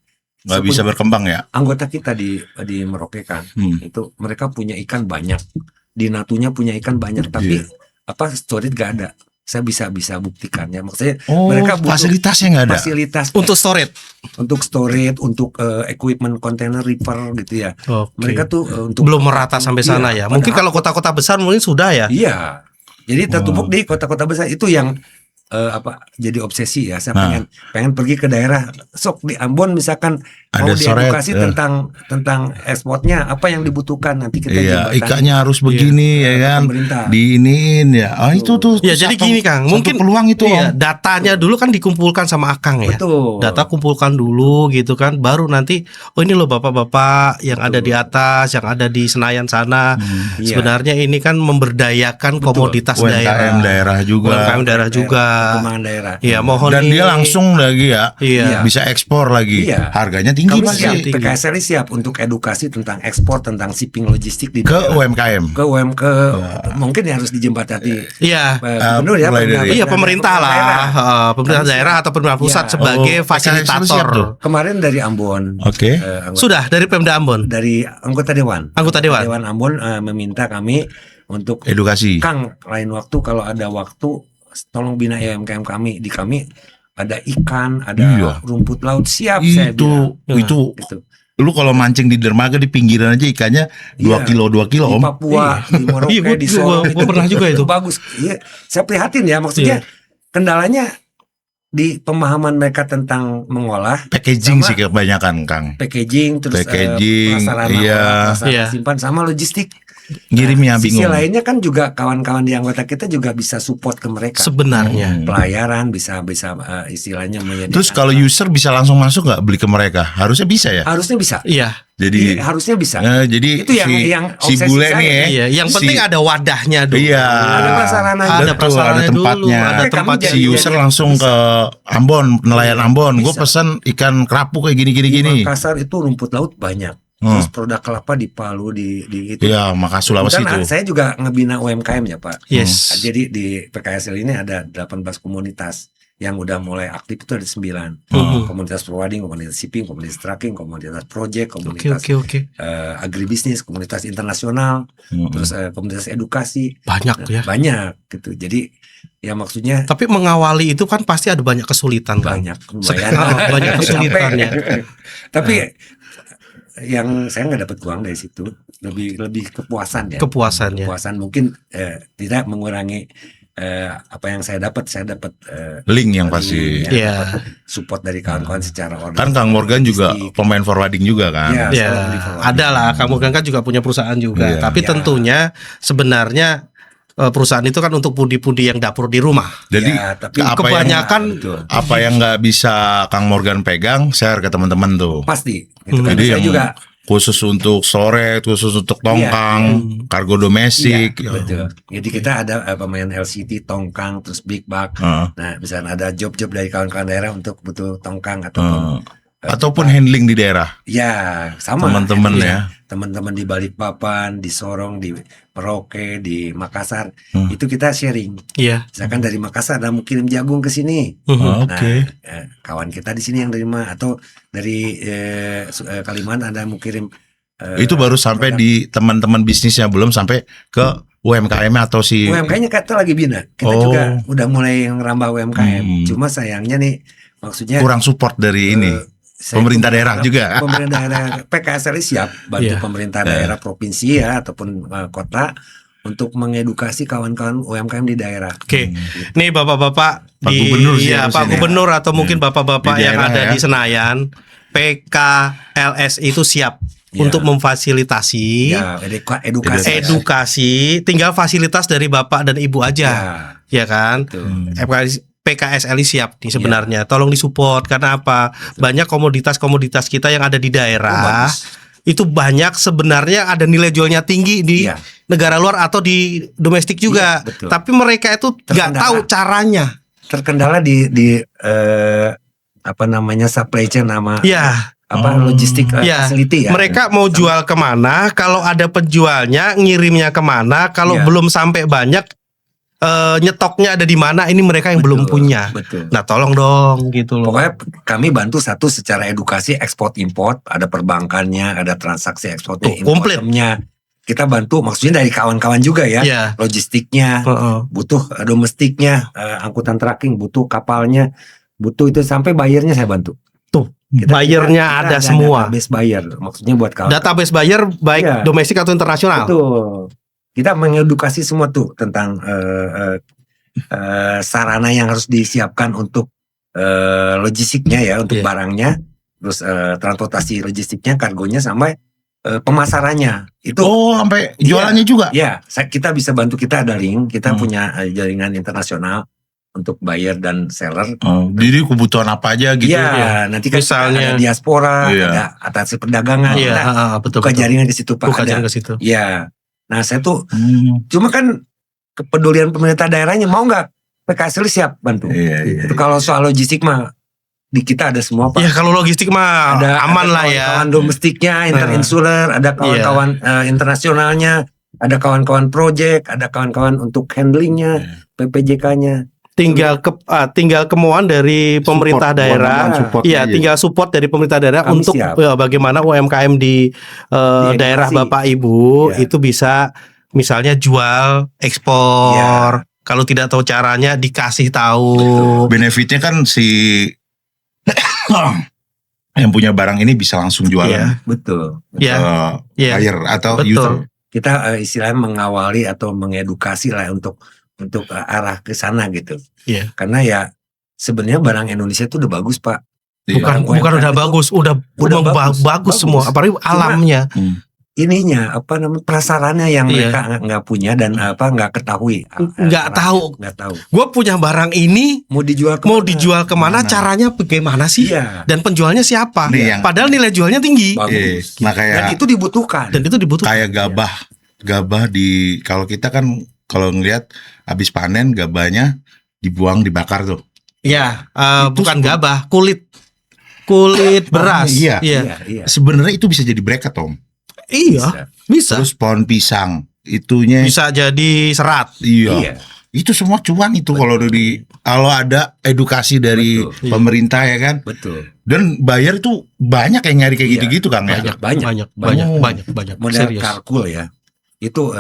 nggak bisa berkembang ya. Anggota kita di Merauke kan, itu mereka punya ikan banyak. Di Natunya punya ikan banyak, tapi Iya. apa storage gak ada. Saya bisa buktikan ya. Maksudnya Oh, mereka butuh fasilitasnya nggak ada. fasilitas Untuk storage. untuk storage, untuk equipment container reefer gitu ya. Oke. Mereka tuh untuk belum merata sampai sana Iya, ya. Mungkin padahal- kalau kota-kota besar mungkin sudah ya. Iya. Jadi tertumpuk di kota-kota besar itu yang jadi obsesi ya. Saya pengen pergi ke daerah. Sok di Ambon misalkan Ada mau diedukasi Soret, tentang ekspornya, apa yang dibutuhkan, nanti kita Iya, jembatani. ikannya harus begini ya kan. pemerintah. Diiniin ya. Itu tuh. Ya jadi gini Kang, mungkin peluang itu iya, Om. datanya dulu kan dikumpulkan sama Akang ya. Betul. Data kumpulkan dulu gitu kan, baru nanti ini loh bapak-bapak yang ada di atas, yang ada di Senayan sana. Iya. Sebenarnya ini kan memberdayakan komoditas UMKM daerah juga. UMKM daerah juga. Perkembangan daerah. Iya, mohon Dan nih. dia langsung lagi ya. Iya. Bisa ekspor lagi. Iya. Harganya tinggi Kami pasti. siap, PKSLI siap untuk edukasi tentang ekspor, tentang shipping logistik di Ke daerah. UMKM. ke mungkin harus dijembatani Iya. gubernur ya, mulai dari- Iya pemerintah lah, pemerintah daerah atau pemerintah pusat Iya. sebagai Oh, PKSLI siap tuh. fasilitator. Kemarin dari Ambon, Oke. Sudah dari Pemda Ambon. dari anggota dewan Dewan. Ambon meminta kami untuk Edukasi. Kang, lain waktu kalau ada waktu tolong bina UMKM kami. Di kami ada ikan, ada Iya. rumput laut, siap saya bilang. Itu Gitu. lu kalau mancing di dermaga di pinggiran aja ikannya 2 Iya. kilo Di Om. Papua, di Merauke, Iya, di gua Sorong pernah juga itu. bagus. Iya, saya prihatin ya, maksudnya kendalanya di pemahaman mereka tentang mengolah, Packaging Sama- sih kebanyakan Kang. packaging, terus Packaging, prasarana iya. olah, prasarana Iya. simpan, sama logistik. Ngirimnya Sisi bingung. lainnya kan juga kawan-kawan di anggota kita juga bisa support ke mereka. Sebenarnya. Pelayaran bisa istilahnya menyediakan. Terus kalau user bisa langsung masuk nggak beli ke mereka? Harusnya bisa ya. harusnya bisa. Iya. Jadi Harusnya bisa. jadi Itu yang si obsesi bule saya. nih ya. Iya, yang penting ada wadahnya dulu. Iya. Ada prasarananya. Ada Betul, prasarananya ada tempatnya. dulu, ada Oke, kamu tempatnya. Si jadi- user langsung ke Ambon, nelayan Ambon. Gue Bisa. pesan ikan kerapu kayak Di gini-gini. Makassar itu rumput laut banyak. Terus produk kelapa di Palu di itu. Iya, Makassar Sulawesi Kan itu. saya juga ngebina UMKM ya Pak. Yes. Jadi di PKSL ini ada 18 komunitas yang udah mulai aktif, itu ada 9. Komunitas providing, komunitas shipping, komunitas tracking, komunitas project, Oke, komunitas oke, oke. agribisnis, komunitas internasional, terus komunitas edukasi. Banyak ya. Banyak gitu. Jadi ya maksudnya Tapi mengawali itu kan pasti ada banyak kesulitan kan. banyak Banyak kesulitannya. Tapi yang saya nggak dapat uang dari situ, lebih kepuasan ya. Kepuasannya. Kepuasan mungkin tidak mengurangi apa yang saya dapat Link yang pasti. Iya. support dari kawan-kawan secara Kan organisasi. Kang Morgan juga pemain forwarding juga kan. Iya. Ya, selalu di forwarding. ada lah. Kamu kan juga punya perusahaan juga. Iya. Tapi Iya. tentunya sebenarnya perusahaan itu kan untuk pundi-pundi yang dapur di rumah. Jadi Ya, tapi apa kebanyakan betul. apa yang nggak bisa Kang Morgan pegang, share ke teman-teman tuh. Pasti gitu kan. Jadi Saya yang juga khusus untuk sore, khusus untuk tongkang, kargo domestik. iya, betul. Jadi kita ada pemain LCT, tongkang, terus big bag. Heeh. Nah, misalnya ada job-job dari kawan-kawan daerah untuk butuh tongkang ataupun Ataupun handling di daerah. ya sama Teman-teman Iya. ya. Teman-teman di Balikpapan, di Sorong, di Merauke, di Makassar, itu kita sharing. Iya. Misalkan dari Makassar ada mau kirim jagung ke sini. Oke. Nah, kawan kita di sini yang terima, atau dari Kalimantan ada mau kirim. Itu baru sampai produk. di teman-teman bisnisnya, belum sampai ke UMKM atau si UMKM-nya kita lagi bina. Kita Oh. juga udah mulai ngerambah UMKM. Cuma sayangnya nih, maksudnya kurang support dari ini. saya Pemerintah daerah juga. Pemerintah daerah PKSLI siap bantu Iya. pemerintah daerah provinsi ya ataupun kota untuk mengedukasi kawan-kawan UMKM di daerah. Oke. Nih bapak-bapak Pak di Gubernur sih ya, harusnya Pak ya. Gubernur atau mungkin bapak-bapak Di yang daerah ada ya. di Senayan, PKLS itu siap Ya. untuk memfasilitasi Ya, edukasi. edukasi, tinggal fasilitas dari bapak dan ibu aja, ya kan? Betul. PKSLI siap nih sebenarnya. Ya. Tolong disupport karena apa? Banyak komoditas-komoditas kita yang ada di daerah. Itu banyak sebenarnya ada nilai jualnya tinggi di Iya. negara luar atau di domestik juga. Iya, betul. Tapi mereka itu nggak Terkendala. tahu caranya. Terkendala di apa namanya supply chain nama Ya, logistik ya. facility ya. Mereka mau jual kemana? Kalau ada penjualnya, ngirimnya kemana? Kalau Iya. belum sampai banyak, nyetoknya ada di mana? Ini mereka yang belum punya. Betul. Nah, tolong dong, gitu loh. Pokoknya kami bantu satu secara edukasi ekspor import, ada perbankannya, ada transaksi ekspor Tuh, komplit. impornya. Kita bantu, maksudnya dari kawan-kawan juga ya, Iya. logistiknya, Heeh. butuh domestiknya, angkutan tracking, butuh kapalnya, butuh itu sampai bayarnya saya bantu. Tuh, Kita bayarnya ada semua. database buyer, maksudnya buat kawan. Database buyer baik Iya. domestik atau internasional. Betul. kita mengedukasi semua tuh tentang sarana yang harus disiapkan untuk logistiknya ya, untuk barangnya, terus transportasi logistiknya, kargonya, sampai pemasarannya itu. Oh, sampai jualannya juga. Ya, kita bisa bantu, kita ada link, kita punya jaringan internasional untuk buyer dan seller. Jadi kebutuhan apa aja gitu. Iya, nanti kan Misalnya ada diaspora, ada atas perdagangan, betul. buka jaringan ke situ Pak. Buka Ada. jaringan ke situ. Iya. Nah, saya tuh cuma kan kepedulian pemerintah daerahnya, mau nggak PKSL siap bantu. Iya. Itu kalau soal logistik mah di kita ada semua Pak. Ya kalau logistik mah aman lah ya. Kawan domestiknya, interinsular, ada kawan-kawan internasionalnya, ada kawan-kawan project, ada kawan-kawan untuk handlingnya, PPJK-nya. Tinggal kemauan dari pemerintah daerah. Iya, tinggal support dari pemerintah daerah Kami untuk bagaimana UMKM di daerah Bapak Ibu itu bisa misalnya jual, ekspor. Kalau tidak tahu caranya dikasih tahu. Benefitnya kan si yang punya barang ini bisa langsung jualan. Betul. Buyer atau user. Kita istilahnya mengawali atau mengedukasi lah untuk arah ke sana gitu. Iya. Karena ya sebenarnya barang Indonesia itu udah bagus Pak. Bukan udah bagus, udah bagus semua, apalagi alamnya. Ininya prasarannya yang mereka nggak punya dan nggak ketahui. Nggak tahu. Gue punya barang ini mau dijual kemana, caranya bagaimana sih? Iya. Dan penjualnya siapa? Padahal nilai jualnya tinggi. Bagus. Nah, kayak, dan itu dibutuhkan. Kayak gabah di, kalau kita kan kalau ngelihat habis panen gabahnya dibuang, dibakar tuh. Iya, bukan gabah, kulit beras. Iya. Sebenarnya itu bisa jadi bracket, Om. Iya, bisa. Terus pohon pisang itunya bisa jadi serat. Iya. Itu semua cuan itu kalau ada edukasi dari pemerintah ya kan. Betul. Dan buyer tuh banyak yang nyari kayak gitu-gitu Kang ya. Banyak. Model karkul ya. Itu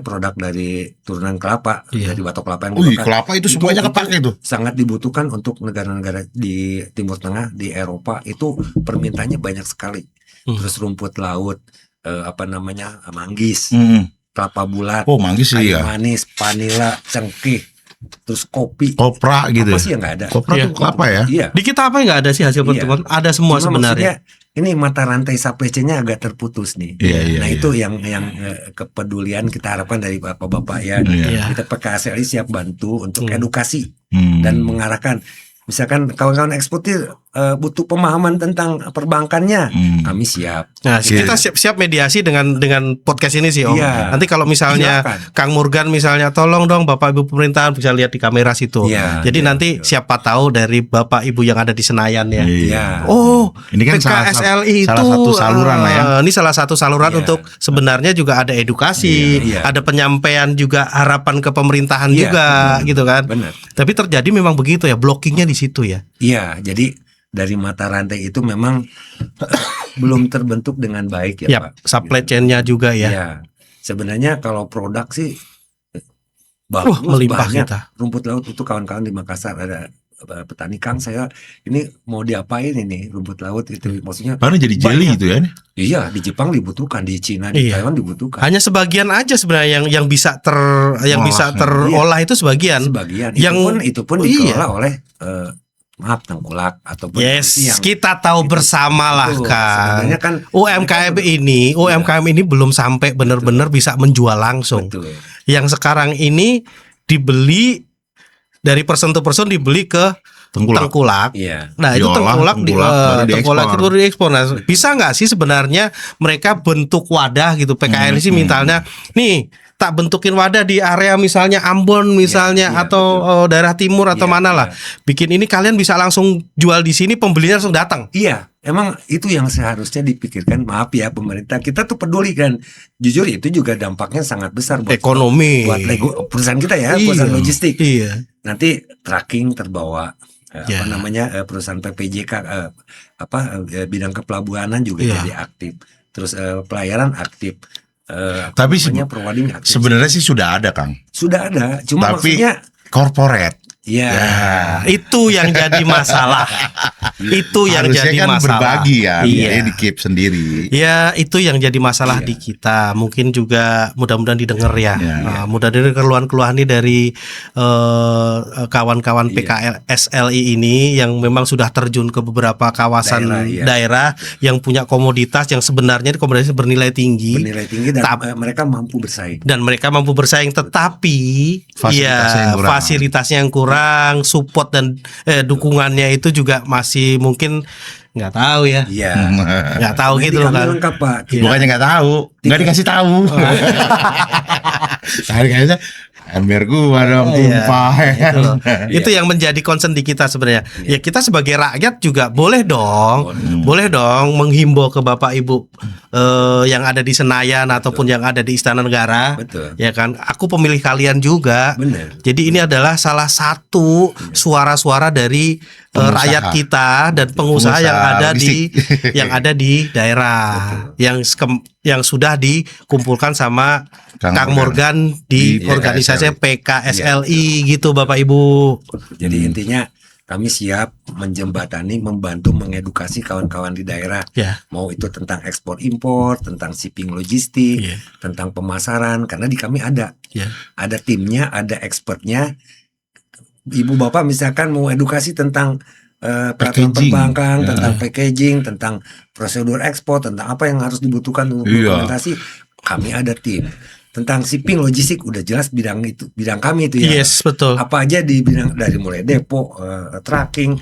produk dari turunan kelapa, dari batok kelapa yang kelapa itu semuanya kepake itu. Sangat dibutuhkan untuk negara-negara di Timur Tengah, di Eropa itu permintaannya banyak sekali. Terus rumput laut, manggis, kelapa bulat, manggis sih ya. Manis, vanila, cengkeh, terus kopi, kopra gitu. Apa sih yang nggak ada? Kopra tuh kelapa ya. Iya. Di kita apa yang nggak ada sih hasil pertemuan? Ada semua sebenarnya. Ini mata rantai supply chain-nya agak terputus nih. Itu yang kepedulian kita harapkan dari bapak-bapak ya. Kita PKSLI siap bantu untuk edukasi dan mengarahkan. Misalkan kawan-kawan eksportir butuh pemahaman tentang perbankannya, kami siap. Nah, kita siap mediasi dengan podcast ini sih Om. Iya. Nanti kalau misalnya Kang Morgan misalnya, tolong dong Bapak Ibu pemerintahan bisa lihat di kamera situ. Jadi nanti siapa tahu dari Bapak Ibu yang ada di Senayan ya. Oh, ini kan PKSLI itu salah satu saluran lah ya. Ini salah satu saluran untuk sebenarnya juga ada edukasi, ada penyampaian juga harapan ke pemerintahan juga gitu kan. Benar. Tapi terjadi memang begitu ya, blockingnya di situ ya. Iya, jadi dari mata rantai itu memang belum terbentuk dengan baik ya Pak. Supply chain-nya juga ya. Iya. Sebenarnya kalau produk sih bagus, melimpah banyak. kita. Rumput laut itu kawan-kawan di Makassar ada petani Kang, saya ini mau diapain ini rumput laut itu, maksudnya baru jadi jelly gitu ya. Iya, di Jepang dibutuhkan, di Cina, di Taiwan dibutuhkan. Hanya sebagian aja sebenarnya yang bisa terolah itu sebagian. Itu pun dikelola oleh tengkulak ataupun kita tahu bersama lah kan. Sebenarnya kan UMKM ini belum sampai benar-benar bisa menjual langsung. Betul. Yang sekarang ini dibeli dari person to person, dibeli ke tengkulak. Iya. Nah, itu tengkulak itu diekspor. Nah, bisa nggak sih sebenarnya mereka bentuk wadah gitu, PKL sih misalnya nih tak bentukin wadah di area misalnya Ambon misalnya atau daerah timur atau mana lah. Bikin ini kalian bisa langsung jual di sini, pembelinya langsung datang. Iya, emang itu yang seharusnya dipikirkan. Maaf ya pemerintah, kita tuh peduli kan. Jujur itu juga dampaknya sangat besar buat ekonomi, buat perusahaan kita ya, perusahaan logistik. Iya. Nanti tracking terbawa. Perusahaan PPJK bidang kepelabuhanan juga jadi aktif. Terus pelayaran aktif. Tapi sebenarnya sih sudah ada Kang. Sudah ada, cuma tapi maksudnya corporate Iya. Itu yang jadi masalah. Itu yang Harusnya jadi kan masalah. berbagi kan, Iya. jadi di keep sendiri. Ya, itu yang jadi masalah di kita. Mungkin juga mudah-mudahan didengar ya. Iya. Mudah-mudahan keluhan-keluhan ini dari kawan-kawan PKL SLI ini yang memang sudah terjun ke beberapa kawasan daerah yang punya komoditas yang sebenarnya komoditas bernilai tinggi. Bernilai tinggi dan mereka mampu bersaing. Dan mereka mampu bersaing, tetapi fasilitasnya yang kurang, support dan dukungannya itu juga masih mungkin nggak tahu ya. Iya. Nggak tahu Nanti gitu loh kami kan. lengkap, Pak. Bukannya nggak tahu, nggak dikasih tahu. Kayaknya ember gua dong tumpah. Itu loh. Itu yang menjadi concern di kita sebenarnya. Ya kita sebagai rakyat juga boleh dong menghimbau ke Bapak Ibu yang ada di Senayan ataupun yang ada di Istana Negara. Betul. Ya kan, aku pemilih kalian juga. Benar. Jadi ini adalah salah satu suara-suara dari rakyat kita dan pengusaha yang ada di daerah yang sudah dikumpulkan sama Kang Morgan di organisasi PKSLI gitu Bapak Ibu. Jadi intinya kami siap menjembatani, membantu mengedukasi kawan-kawan di daerah. Mau itu tentang ekspor impor, tentang shipping logistik, tentang pemasaran, karena di kami ada timnya, ada expertnya. Ibu bapak misalkan mau edukasi tentang peraturan perbankan, tentang packaging, tentang prosedur ekspor, tentang apa yang harus dibutuhkan untuk dokumentasi, kami ada tim. Tentang shipping logistik udah jelas bidang kami itu ya. Yes, betul. Apa aja di bidang dari mulai depo, tracking,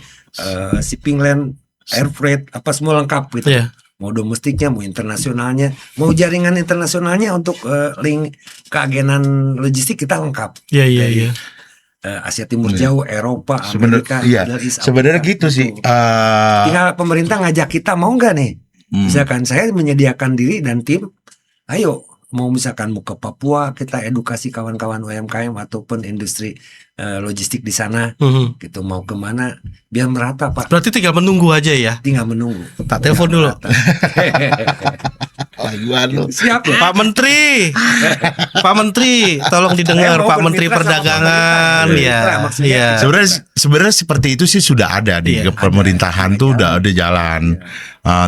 shipping land, air freight, apa semua lengkap gitu. Mau domestiknya, mau internasionalnya, mau jaringan internasionalnya untuk link keagenan logistik kita lengkap. Iya. Asia Timur Jauh, Eropa, Amerika, Sebenarnya gitu sih. Tinggal pemerintah ngajak kita, mau nggak nih? Misalkan saya menyediakan diri dan tim, ayo. Mau misalkan mau ke Papua, kita edukasi kawan-kawan UMKM ataupun industri logistik di sana, gitu mau kemana, biar merata Pak. Berarti tinggal menunggu aja ya? Tinggal menunggu. Tak telepon dulu. Siap ya? Pak Menteri, Pak Menteri, tolong didengar Pak Menteri Perdagangan ya. Sebenarnya seperti itu sih sudah ada di pemerintahan tuh udah ada jalan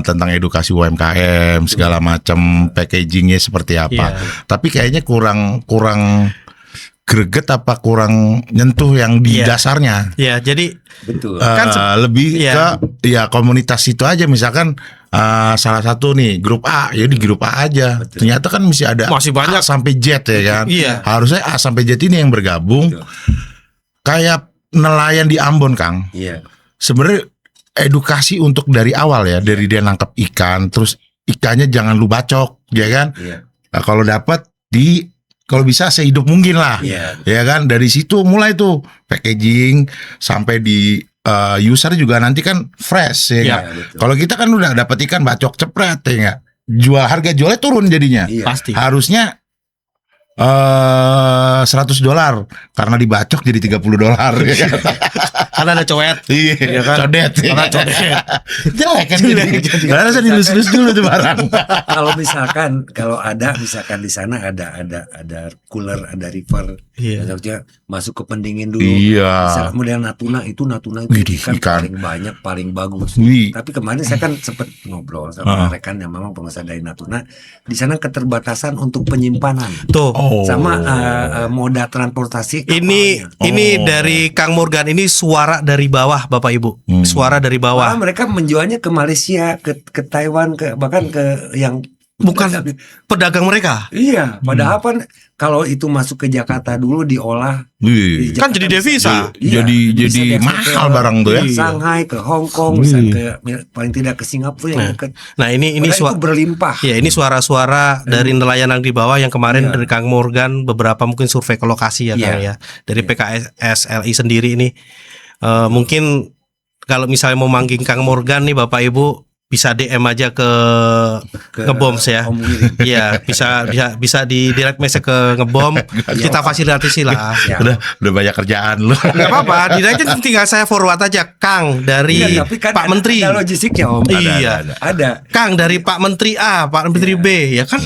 tentang edukasi UMKM segala macam packagingnya seperti apa. Tapi kayaknya kurang greget apa kurang nyentuh yang di dasarnya. Ya, jadi betul. Kan lebih ke komunitas itu aja, misalkan salah satu nih grup A, ya di grup A aja. Betul. Ternyata kan masih banyak A sampai Z ya kan. Harusnya A sampai Z ini yang bergabung. Betul. Kayak nelayan di Ambon, Kang. Sebenarnya edukasi untuk dari awal ya, dari dia nangkap ikan, terus ikannya jangan lu bacok, ya kan? Nah, kalau dapat kalau bisa sehidup mungkin lah, ya kan? Dari situ mulai tuh packaging sampai di user juga nanti kan fresh, ya kan? Kalau kita kan udah dapat ikan bacok cepret, ya nggak? Harga jualnya turun jadinya. Pasti. Harusnya $100 karena dibacok jadi $30 ya kan? Karena ada coet. Iya kan? Codet. Karena codet. Jelek kan jadi. Karena saya dilus-lus dulu tuh barang. Kalau misalkan misalkan di sana ada cooler, ada river, maksudnya masuk ke pendingin dulu. Misalkan model Natuna itu ikan paling banyak, paling bagus. Tapi kemarin saya kan sempat ngobrol sama rekan yang memang pengusaha dari Natuna. Di sana keterbatasan untuk penyimpanan. Tuh. Sama moda transportasi kapalnya. Ini dari Kang Morgan, ini suara dari bawah Bapak Ibu. Suara dari bawah. Mereka menjualnya ke Malaysia, ke Taiwan, bahkan ke yang bukan pedagang mereka. Iya, padahal kan kalau itu masuk ke Jakarta dulu diolah, kan jadi devisa. Jadi mahal barang tuh ya. Shanghai, ke Hong Kong, bisa ke paling tidak ke Singapura yang dekat. Nah, ini itu berlimpah. Ya, ini suara-suara dari nelayan yang di bawah yang kemarin dari Kang Morgan beberapa mungkin survei ke lokasi ya Kang ya. Dari PKSLI sendiri ini mungkin kalau misalnya mau manggil Kang Morgan nih Bapak Ibu bisa DM aja ke Ngeboms ya. Iya, bisa di direct message ke Ngebom. Kita fasilitasi lah. Udah banyak kerjaan lu. Enggak apa-apa, direct tinggal saya forward aja Kang dari kan Pak Menteri. Ada logistiknya Om. Ada. Kang dari Pak Menteri A, Pak Menteri B, ya kan?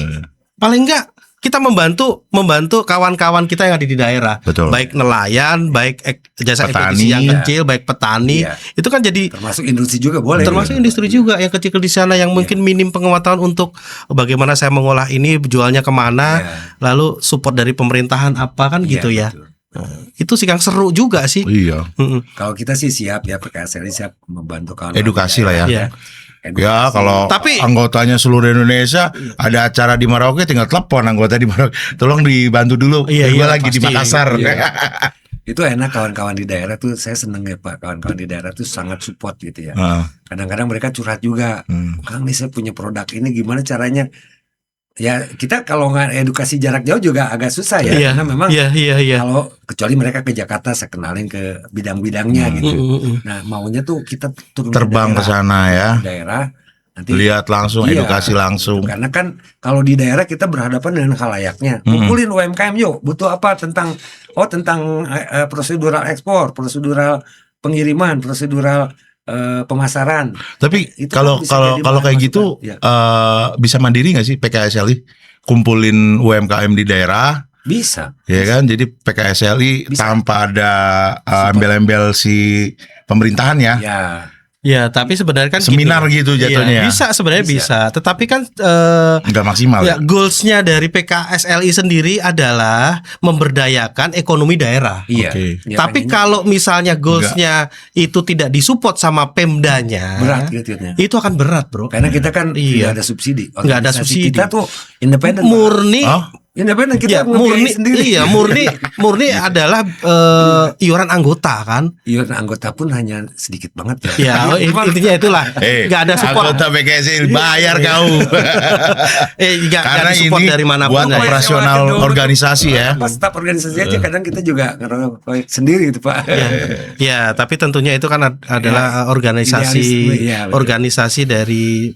Paling enggak kita membantu kawan-kawan kita yang ada di daerah. Betul. Baik nelayan, baik jasa Petani, ekspedisi yang kecil, baik petani. Iya. Itu kan jadi Termasuk industri juga boleh. termasuk industri juga yang kecil di sana yang mungkin minim pengetahuan untuk bagaimana saya mengolah ini, jualnya kemana, lalu support dari pemerintahan apa kan gitu ya. Betul. Itu sih yang seru juga sih. Iya. Kalau kita sih siap ya, PKSLI siap membantu kawan. Edukasi lah ya. Iya. Ya kalau anggotanya seluruh Indonesia ada acara di Merauke tinggal telepon anggota di Merauke, tolong dibantu dulu. Gue lagi pasti. di Makassar. Itu enak kawan-kawan di daerah tuh, saya seneng ya Pak, kawan-kawan di daerah tuh sangat support gitu ya. Kadang-kadang mereka curhat juga, Kang nih saya punya produk ini gimana caranya? Ya kita kalau nggak edukasi jarak jauh juga agak susah ya, karena memang kalau kecuali mereka ke Jakarta saya kenalin ke bidang-bidangnya gitu. Nah maunya tuh kita turun Terbang ke sana ya. Daerah nanti Lihat langsung, edukasi langsung. Karena kan kalau di daerah kita berhadapan dengan khalayaknya. Kumpulin UMKM yuk, butuh apa tentang prosedural ekspor, prosedural pengiriman, prosedural pemasaran. Tapi Itu kalau kayak gitu bisa mandiri nggak sih PKSLI kumpulin UMKM di daerah? Bisa. Ya kan, jadi PKSLI tanpa ada embel-embel si pemerintahan ya. Ya, tapi sebenarnya kan seminar gitu jatuhnya. Bisa sebenarnya bisa. Tetapi kan nggak maksimal. Ya, goalsnya dari PKSLI sendiri adalah memberdayakan ekonomi daerah. Iya. Ya, tapi kalau misalnya goalsnya itu tidak disupport sama Pemdanya, berat gitu. Itu akan berat, bro. Karena kita kan nggak ada subsidi. Nggak ada subsidi. Kita tuh independen. Murni. Independen kita murni sendiri. Iya, murni adalah iuran anggota kan. Iuran anggota pun hanya sedikit banget ya. Intinya itulah. Nggak ada support. Anggota PKSLI bayar kau. Nggak ada support dari manapun. Buat operasional organisasi ya. Pas staf organisasi aja kadang kita juga ngeroyok sendiri gitu Pak. Ya, tapi tentunya itu kan adalah organisasi dari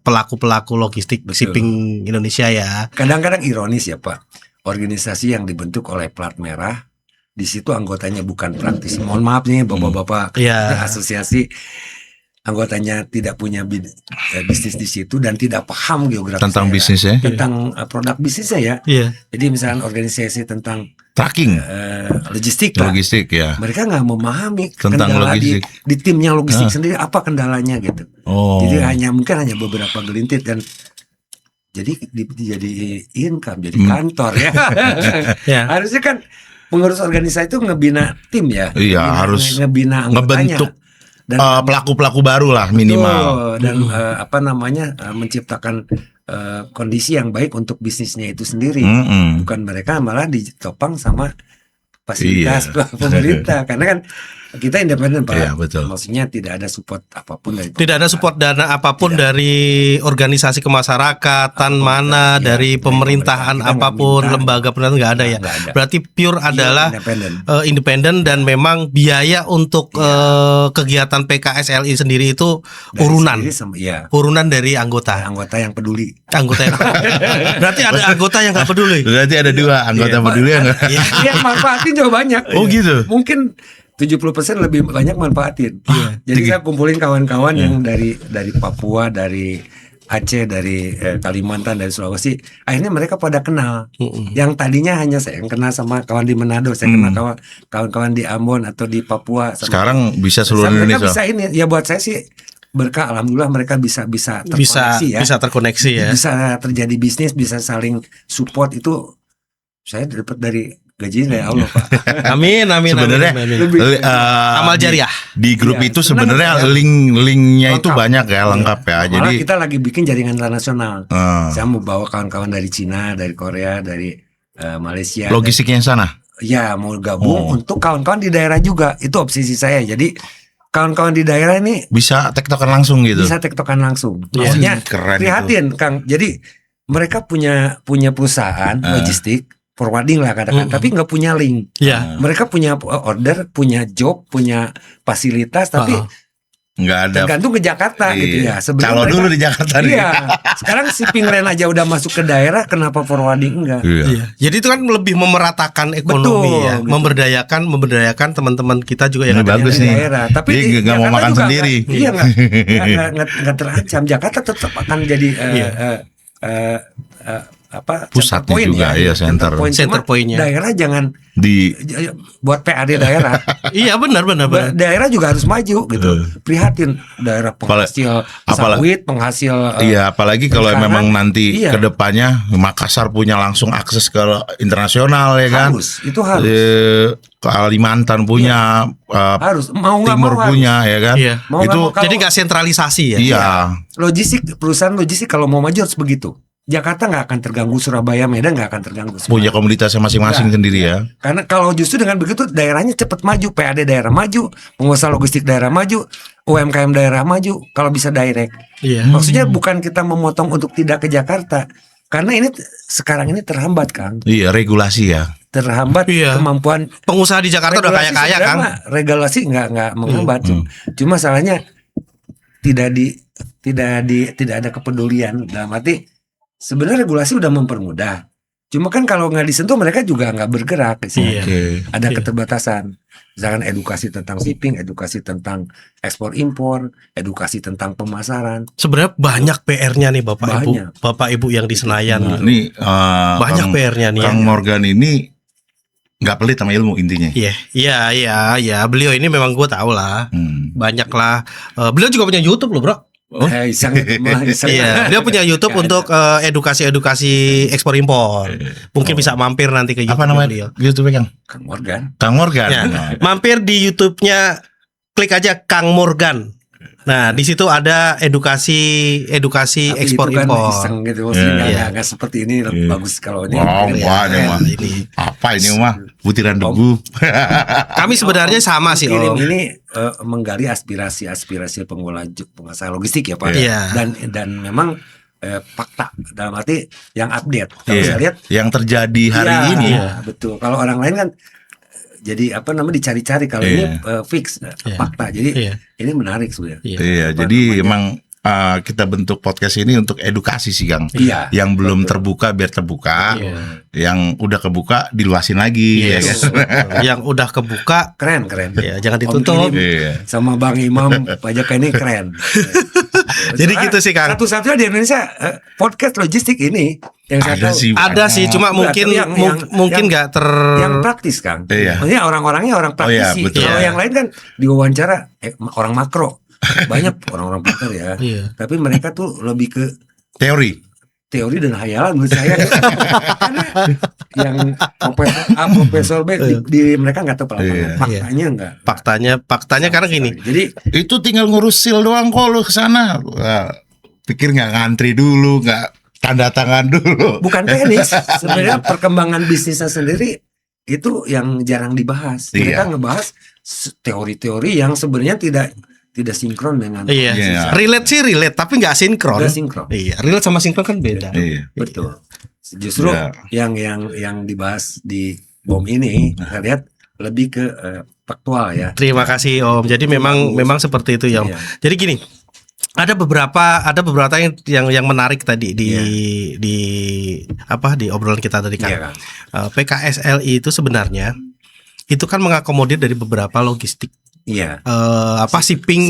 pelaku-pelaku logistik shipping Indonesia ya. Kadang-kadang ironis ya Pak, organisasi yang dibentuk oleh plat merah, di situ anggotanya bukan praktisi. Mohon maaf nih bapak-bapak, asosiasi anggotanya tidak punya bisnis di situ dan tidak paham geografi tentang bisnisnya, tentang produk bisnisnya ya. Jadi misalnya organisasi tentang tracking, logistik ya. Mereka nggak memahami tentang kendala logistik di timnya logistik sendiri apa kendalanya gitu. Jadi mungkin hanya beberapa gelintir dan jadi income, jadi kantor ya. Harusnya kan pengurus organisasi itu ngebina tim ya. Iya, harus ngebina anggotanya. Ngebentuk pelaku-pelaku baru lah minimal. Dan menciptakan kondisi yang baik untuk bisnisnya itu sendiri. Bukan mereka malah ditopang sama fasilitas pemerintah. Karena kan kita independen Pak. Iya, betul. Maksudnya tidak ada support apapun dari tidak ada support dana apapun dari organisasi kemasyarakatan dari pemerintahan apapun, lembaga pemerintahan nggak ada ya. Berarti pure adalah independen dan memang biaya untuk kegiatan PKSLI sendiri itu urunan dari anggota yang peduli. Berarti ada anggota yang nggak peduli. Berarti ada dua anggota peduli yang manfaatin juga banyak. Oh gitu. Mungkin 70% lebih banyak manfaatin. Jadi saya kumpulin kawan-kawan yang dari Papua, dari Aceh, dari Kalimantan, dari Sulawesi. Akhirnya mereka pada kenal. Yang tadinya hanya saya yang kenal sama kawan di Manado, saya kenal kawan-kawan di Ambon atau di Papua. Sekarang bisa seluruh Indonesia. Mereka bisa ini. Ya buat saya sih berkah, alhamdulillah mereka bisa terkoneksi ya. Bisa terkoneksi ya. Bisa terjadi bisnis, bisa saling support. Itu saya dapat dari gaji dari Allah Pak. Amin. Sebenarnya amal jariah di grup itu sebenarnya linknya itu banyak ya, lengkap ya. Jadi kita lagi bikin jaringan internasional. Saya mau bawa kawan-kawan dari Cina, dari Korea, dari Malaysia. Logistiknya sana. Ya mau gabung untuk kawan-kawan di daerah juga. Itu obsesi saya. Jadi kawan-kawan di daerah ini bisa tektokan langsung gitu. Bisa tektokan langsung. Maksudnya prihatin Kang. Jadi mereka punya perusahaan logistik, forwarding lah katakan, tapi nggak punya link. Mereka punya order, punya job, punya fasilitas, tapi nggak ada. Tergantung ke Jakarta gitu ya. Kalau dulu di Jakarta. Sekarang shipping lane aja udah masuk ke daerah, kenapa forwarding enggak? Jadi itu kan lebih memeratakan ekonomi ya, gitu. memberdayakan teman-teman kita juga yang ada di daerah. Tapi dia nggak mau makan sendiri. Nggak terancam. Jakarta tetap akan jadi pusatnya point juga ya, center point-nya. Daerah jangan di buat PAD daerah. Iya benar. Daerah juga harus maju gitu. Prihatin daerah penghasil sawit, penghasil. Iya, apalagi kalau memang nanti iya. kedepannya Makassar punya langsung akses ke internasional ya kan. Itu harus. Kalimantan punya, harus mau nggak Timur mau punya ya kan. Iya. Itu jadi nggak sentralisasi ya. Iya. Perusahaan logistik kalau mau maju harus begitu. Jakarta nggak akan terganggu, Surabaya, Medan nggak akan terganggu. Punya komunitasnya masing-masing sendiri ya. Karena kalau justru dengan begitu daerahnya cepat maju, PAD daerah maju, pengusaha logistik daerah maju, UMKM daerah maju. Kalau bisa direct. Iya. Maksudnya bukan kita memotong untuk tidak ke Jakarta, karena ini sekarang ini terhambat Kang. Iya, regulasi ya. Terhambat kemampuan pengusaha di Jakarta udah kaya-kaya Kang. Regulasi nggak menghambat. Cuma salahnya tidak ada kepedulian dalam arti. Sebenarnya regulasi udah mempermudah. Cuma kan kalau nggak disentuh mereka juga nggak bergerak. Ada keterbatasan. Misalkan edukasi tentang shipping, edukasi tentang ekspor impor, edukasi tentang pemasaran. Sebenarnya banyak PR-nya nih Bapak Ibu yang di Senayan. Nah, ini banyak PR-nya nih. Kang Morgan ini nggak pelit sama ilmu intinya. Iya. Beliau ini memang gue tahu lah. Banyak lah. Beliau juga punya YouTube loh bro. Iya, dia punya YouTube untuk edukasi ekspor impor. Mungkin bisa mampir nanti ke YouTube. Apa namanya YouTube-nya Kang Morgan. Ya, mampir di YouTube-nya, klik aja Kang Morgan. Nah, di situ ada edukasi ekspor impor. Iseng gitu, nggak seperti ini bagus kalau ini. Ini apa ini mah butiran debu. Kami sebenarnya sama sih Om. Ini menggali aspirasi pengusaha logistik ya Pak. Iya. Dan memang fakta dalam arti yang update. Kalau saya lihat yang terjadi hari ini. Betul. Kalau orang lain kan jadi dicari-cari, kalau ini fix fakta. Jadi ini menarik sebenarnya. Iya, jadi emang kita bentuk podcast ini untuk edukasi sih Kang. Iya. Yang belum terbuka biar terbuka. Yang udah kebuka diluasin lagi ya kan. Yang udah kebuka keren. Ya, jangan ditutup. Sama Bang Imam pajak ini keren. Jadi gitu sih Kang. Satu-satunya di Indonesia podcast logistik ini yang ada sih, cuma mungkin nggak yang praktis Kang. Maksudnya orang-orangnya orang praktisi. Kalau yang lain kan diwawancara orang makro. Banyak orang-orang pakar ya. Tapi mereka tuh lebih ke teori dan hayalan menurut saya. Karena yang Profesor B di mereka nggak tahu lapangan. Faktanya enggak. Faktanya karena gini. Jadi itu tinggal ngurus sil doang kok lu kesana. Pikir nggak ngantri dulu, nggak tanda tangan dulu. Bukan teknis. Sebenarnya perkembangan bisnisnya sendiri itu yang jarang dibahas. Mereka ngebahas teori-teori yang sebenarnya tidak sinkron dengan relate tapi nggak sinkron. Iya, relate sama sinkron kan beda. Betul. Justru yang dibahas di BOM ini saya lihat lebih ke faktual ya. Terima kasih Om. Jadi memang seperti itu ya Om. Jadi gini, ada beberapa yang menarik tadi di obrolan kita tadi kan. PKSLI itu sebenarnya itu kan mengakomodir dari beberapa logistik.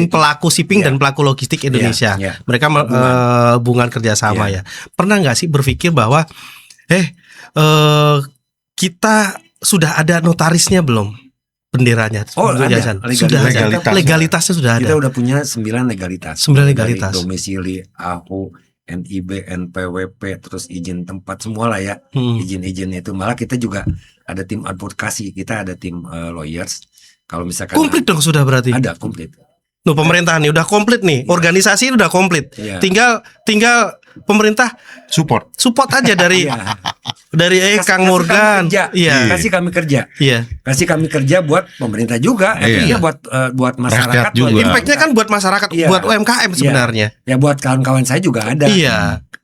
Pelaku shipping dan pelaku logistik Indonesia. Mereka hubungan kerjasama ya. Pernah nggak sih berpikir bahwa kita sudah ada notarisnya belum? Benderanya sudah ada. Legalitasnya sudah ada. Kita udah punya 9 legalitas. 9 legalitas. Dari domisili, AHU, NIB, NPWP, terus izin tempat semua lah ya. Izin-izin itu. Malah kita juga ada tim advokasi, kita ada tim lawyers. Kalau misalkan komplit dong sudah berarti. Ada komplit. Pemerintahan nih udah komplit nih. Organisasi udah komplit. Tinggal pemerintah support aja dari Kang Morgan. Kasih kami kerja. Kasih kami kerja buat pemerintah juga. Buat masyarakat juga. Impactnya kan buat masyarakat, buat UMKM sebenarnya. Ya buat kawan-kawan saya juga ada.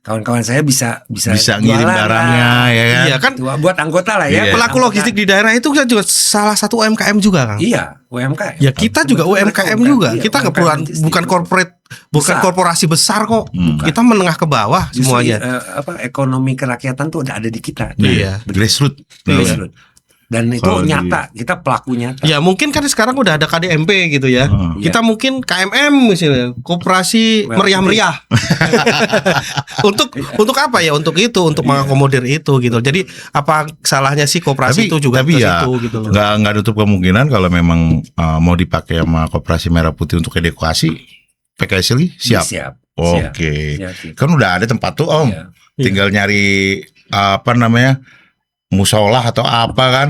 Kawan-kawan saya bisa ngirim barangnya ya kan. Iya kan buat anggota lah ya. Pelaku logistik di daerah itu kan juga salah satu UMKM juga Kang. Iya, UMKM. Ya kita juga UMKM juga. Kita bukan corporate, bukan korporasi besar kok. Kita menengah ke bawah semuanya. Ekonomi kerakyatan tuh ada di kita. Grassroots. Dan itu Kalau nyata, kita pelaku nyata. Ya mungkin kan sekarang udah ada KDMP gitu ya. Kita mungkin KMM misalnya, Koperasi Meriah-Meriah. Untuk apa ya? Untuk itu, untuk mengakomodir itu gitu. Jadi apa salahnya sih koperasi itu juga tapi ke ya, situ gitu loh. nggak nutup kemungkinan kalau memang mau dipakai sama Koperasi Merah Putih untuk edukasi, PKS siap. Siap. Oke. Siap. Kan udah ada tempat tuh Om. Iya. Tinggal nyari apa namanya? Musolah atau apa kan?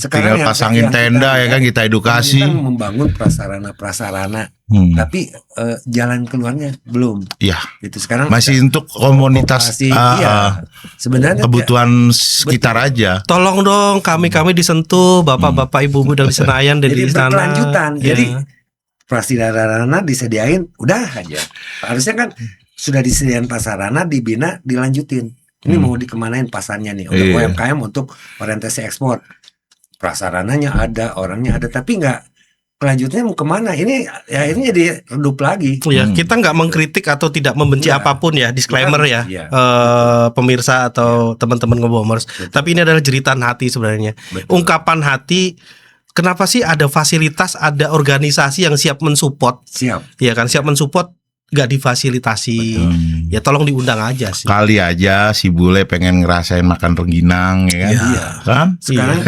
Sekarang Tinggal pasangin tenda ya kan, kita edukasi. Kita membangun prasarana, tapi jalan keluarnya belum. Iya. Itu sekarang Masih untuk komunitas sebenarnya kebutuhan sekitar aja. Tolong dong kami disentuh, bapak-bapak ibu-ibu dari Senayan dan jadi di istana. berkelanjutan. Ya. Jadi prasarana disediain, udah aja. Harusnya kan sudah disediain prasarana, dibina, dilanjutin. Ini mau dikemanain pasarnya nih untuk UMKM, untuk orientasi ekspor. Prasarananya ada, orangnya ada, tapi nggak kelanjutnya mau kemana? Ini ya akhirnya jadi redup lagi. Ya, kita nggak mengkritik atau tidak membenci apapun ya, disclaimer ya, pemirsa atau teman-teman Ngobomers. Tapi ini adalah jeritan hati sebenarnya. Betul. Ungkapan hati. Kenapa sih ada fasilitas, ada organisasi yang siap mensupport? Siap. Ya kan, siap mensupport, nggak difasilitasi. Ya tolong diundang aja sih. Kali aja si bule pengen ngerasain makan rengginang ya kan? Iya. Kan? Sekarang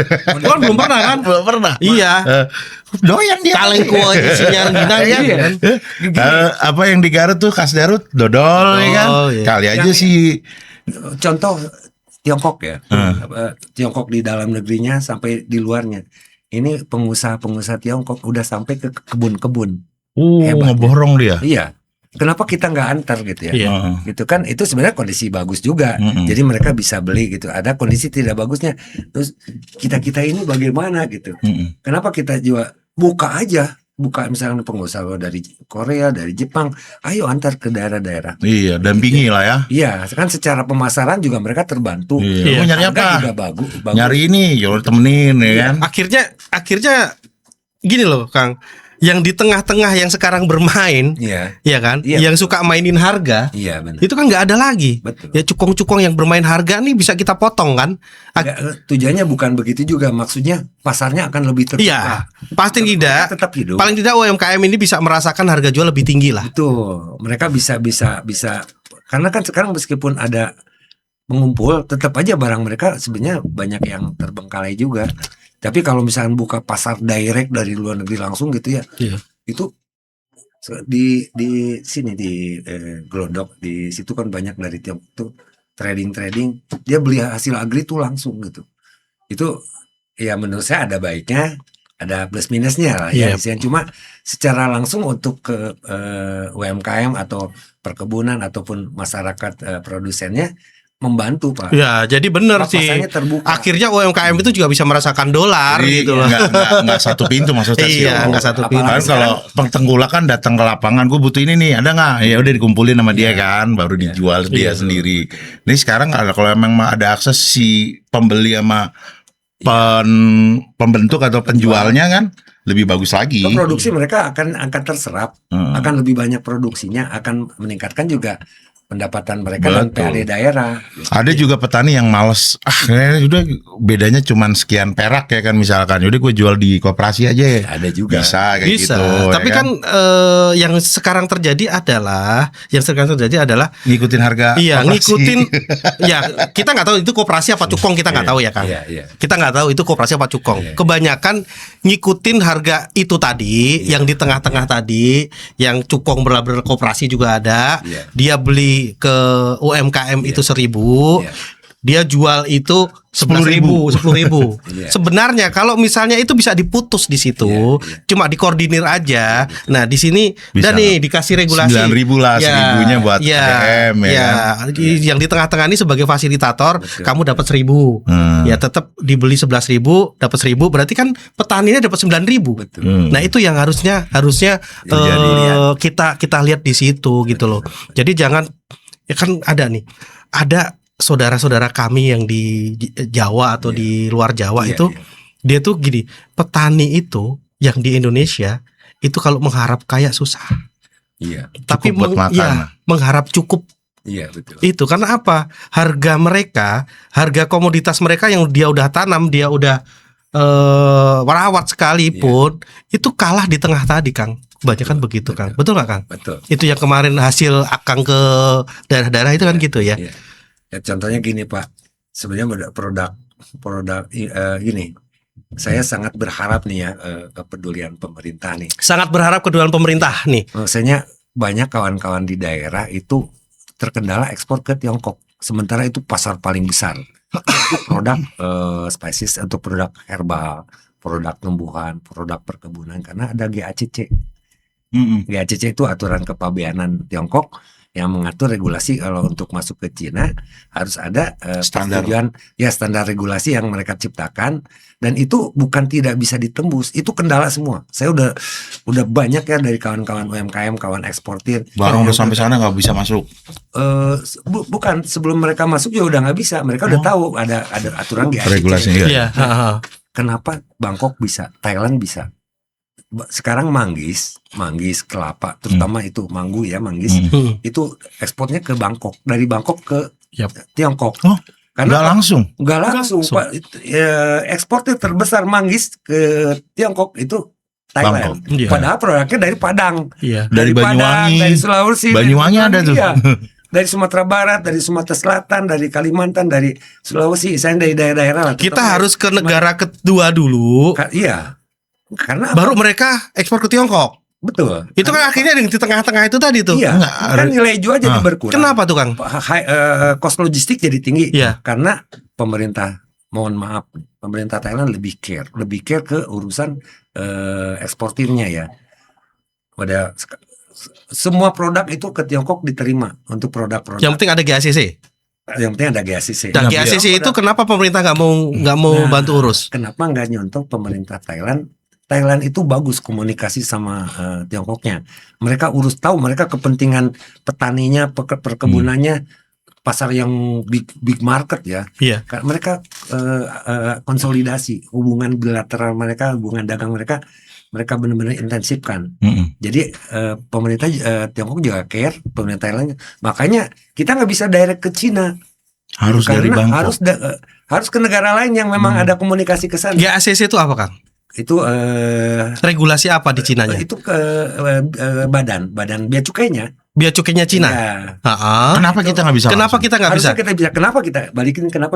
Kan belum pernah kan? Belum pernah. Iya. Doyan dia. Kaleng kuah isinya rengginang gitu kan. Apa yang di Garut tuh khas Garut, dodol ya kan? Iya. Kali aja sih. contoh Tiongkok ya, Tiongkok di dalam negerinya sampai di luarnya. Ini pengusaha-pengusaha Tiongkok udah sampai ke kebun-kebun. Hebat, ngeborong dia. Iya. Kenapa kita nggak antar gitu ya? Iya. Gitu kan, itu sebenarnya kondisi bagus juga. Jadi mereka bisa beli gitu. Ada kondisi tidak bagusnya. Terus kita ini bagaimana gitu? Kenapa kita juga buka aja? Buka misalnya pengusaha dari Korea, dari Jepang, ayo antar ke daerah-daerah. Iya, dampingi lah ya. Iya, kan secara pemasaran juga mereka terbantu. Iya. Mau nyari Harga apa? juga bagus. Nyari ini, yaudah temenin ya kan. Akhirnya gini loh, Kang. Yang di tengah-tengah yang sekarang bermain, Iya. ya kan, Iya, yang betul. suka mainin harga, Iya benar. itu kan nggak ada lagi. Betul. Ya cukong-cukong yang bermain harga nih bisa kita potong kan? Tujuannya bukan begitu juga. Maksudnya pasarnya akan lebih terbuka. Iya, pasti tidak. Tetap hidup. Paling tidak UMKM ini bisa merasakan harga jual lebih tinggi lah. Betul. Mereka bisa karena kan sekarang meskipun ada mengumpul, tetap aja barang mereka sebenarnya banyak yang terbengkalai juga. Tapi kalau misalnya buka pasar direct dari luar negeri langsung gitu ya, itu di sini di Glodok di situ kan banyak dari Tiongkok tuh trading dia beli hasil agri tuh langsung gitu. Itu ya menurut saya ada baiknya, ada plus minusnya lah ya. Cuma secara langsung untuk ke UMKM atau perkebunan ataupun masyarakat produsennya membantu Pak. Ya, jadi benar sih. Terbuka. Akhirnya UMKM itu juga bisa merasakan dolar. Jadi, gitu loh. Nggak satu pintu maksudnya sih. Iya, nggak satu pintu. Kan kalau penggulak kan datang ke lapangan, gue butuh ini nih, ada nggak? Ya udah dikumpulin sama dia kan, baru dijual dia sendiri. Ini sekarang kalau emang ada akses si pembeli sama pembentuk atau penjualnya kan lebih bagus lagi. Produksi mereka akan terserap, akan lebih banyak produksinya, akan meningkatkan juga pendapatan mereka dan PAD daerah. Ada juga petani yang males, udah bedanya cuman sekian perak ya kan misalkan, udah gue jual di koperasi aja ya. Ada juga. Bisa kayak Bisa. gitu. Tapi ya kan yang sekarang terjadi adalah ngikutin harga. Iya, koperasi. ngikutin. Ya, kita nggak tahu itu koperasi apa cukong, kita nggak tahu ya Kang. Iya. Kita nggak tahu itu koperasi apa cukong. Kebanyakan ngikutin harga itu tadi, yang di tengah-tengah tadi, yang cukong bener-bener koperasi juga ada. Dia beli ke UMKM itu 1.000, dia jual itu 10.000. Sebenarnya kalau misalnya itu bisa diputus di situ, cuma dikoordinir aja. Nah di sini dan nih dikasih regulasi 9.000 lah, 1.000-nya buat ADM ya. Yang di tengah-tengah ini sebagai fasilitator, kamu dapat 1.000, ya tetap dibeli 11.000, dapat 1.000, berarti kan petaninya dapat 9.000. Nah itu yang harusnya kita lihat di situ gitu loh. Jadi jangan, ya kan ada saudara-saudara kami yang di Jawa atau di luar Jawa itu, dia tuh gini, petani itu yang di Indonesia itu kalau mengharap kaya susah. Iya. Tapi buat makan. mengharap cukup. Iya betul. Itu karena apa? Harga komoditas mereka yang dia udah tanam, dia udah merawat sekalipun itu kalah di tengah tadi, Kang. Kebanyakan begitu, Kang. Betul nggak, Kang? Betul. Itu yang kemarin hasil Akang ke daerah-daerah itu kan gitu ya. Iya. Ya, contohnya gini Pak, sebenarnya produk ini, saya sangat berharap nih ya kepedulian pemerintah nih. Sangat berharap kedudukan pemerintah nih. Maksudnya banyak kawan-kawan di daerah itu terkendala ekspor ke Tiongkok, sementara itu pasar paling besar untuk produk spesies, untuk produk herbal, produk tumbuhan, produk perkebunan, karena ada GACC. GACC itu aturan kepabeanan Tiongkok yang mengatur regulasi kalau untuk masuk ke Cina harus ada Standar regulasi yang mereka ciptakan, dan itu bukan tidak bisa ditembus, itu kendala semua. Saya udah banyak ya dari kawan-kawan UMKM, kawan eksportir. Barang udah sampai sana nggak bisa masuk. Bukan, sebelum mereka masuk ya udah nggak bisa. Mereka udah tahu ada aturan GACC. Regulasinya. Iya. Kenapa Bangkok bisa, Thailand bisa? Sekarang manggis kelapa, terutama itu manggu ya, manggis itu ekspornya ke Bangkok, dari Bangkok ke Tiongkok. Nggak langsung. Pak. Ekspornya terbesar manggis ke Tiongkok itu Thailand. Padahal produknya dari Padang, dari Banyuwangi, dari Sulawesi. Banyuwangi ada tuh. Iya. Dari Sumatera Barat, dari Sumatera Selatan, dari Kalimantan, dari Sulawesi, saya dari daerah-daerah. Kita harus ke negara kedua dulu. Iya. Karena baru mereka ekspor ke Tiongkok. Betul. Itu kan akhirnya di tengah-tengah itu tadi tuh. Iya. Kan nilai jual jadi berkurang. Kenapa tuh, Kang? Cost logistik jadi tinggi. Iya. Karena pemerintah Thailand lebih care ke urusan eksportirnya ya. Pada semua produk itu ke Tiongkok diterima untuk produk-produk. Yang penting ada GACC. Yang penting ada GACC. Dan GACC itu kenapa pemerintah nggak mau bantu urus? Kenapa nggak nyontoh pemerintah Thailand? Thailand itu bagus komunikasi sama Tiongkoknya. Mereka tahu mereka kepentingan petaninya, perkebunannya, pasar yang big market ya. Iya. Mereka konsolidasi hubungan bilateral mereka, hubungan dagang mereka benar-benar intensifkan. Jadi pemerintah Tiongkok juga care, pemerintah Thailand. Makanya kita nggak bisa direct ke Cina. Harus dari Bangkok. Harus ke negara lain yang memang ada komunikasi ke sana. GACC itu apa, Kang? Itu regulasi apa di Cinanya? Itu ke badan bea cukainya. Bea cukainya Cina. Ya. Kenapa kita nggak bisa? Kenapa kita nggak bisa? Kita bisa. Kenapa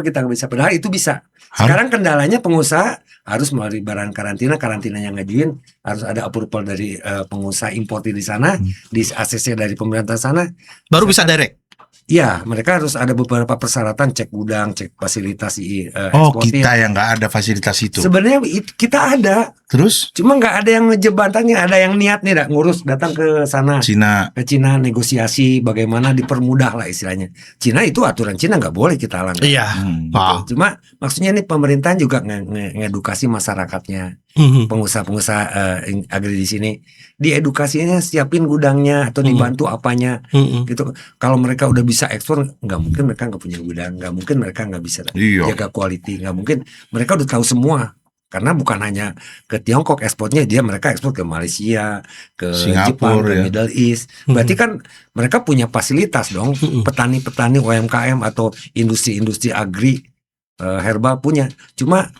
kita nggak bisa? Padahal itu bisa. Sekarang kendalanya pengusaha harus melalui barang karantina yang ngajuin, harus ada approval dari pengusaha importir di sana, di ACC dari pemerintah sana. Baru bisa direct. Iya, mereka harus ada beberapa persyaratan, cek gudang, cek fasilitas eksportir. Kita yang nggak ada fasilitas itu. Sebenarnya kita ada. Terus? Cuma nggak ada yang ngejebatannya, ada yang niat nih, ngurus, datang ke sana. Ke Cina negosiasi, bagaimana dipermudah lah istilahnya. Cina itu aturan Cina nggak boleh kita langgar. Iya. Cuma maksudnya nih pemerintahan juga ngedukasi masyarakatnya, pengusaha-pengusaha agri di sini, diedukasinya, siapin gudangnya atau dibantu apanya, gitu. Kalau mereka udah bisa ekspor, nggak mungkin mereka nggak punya gudang, nggak mungkin mereka nggak bisa jaga quality, nggak mungkin. Mereka udah tahu semua. Karena bukan hanya ke Tiongkok ekspornya, mereka ekspor ke Malaysia, ke Jepang, ke Middle East. Berarti kan mereka punya fasilitas dong. Petani-petani UMKM atau industri-industri agri herbal punya. Cuma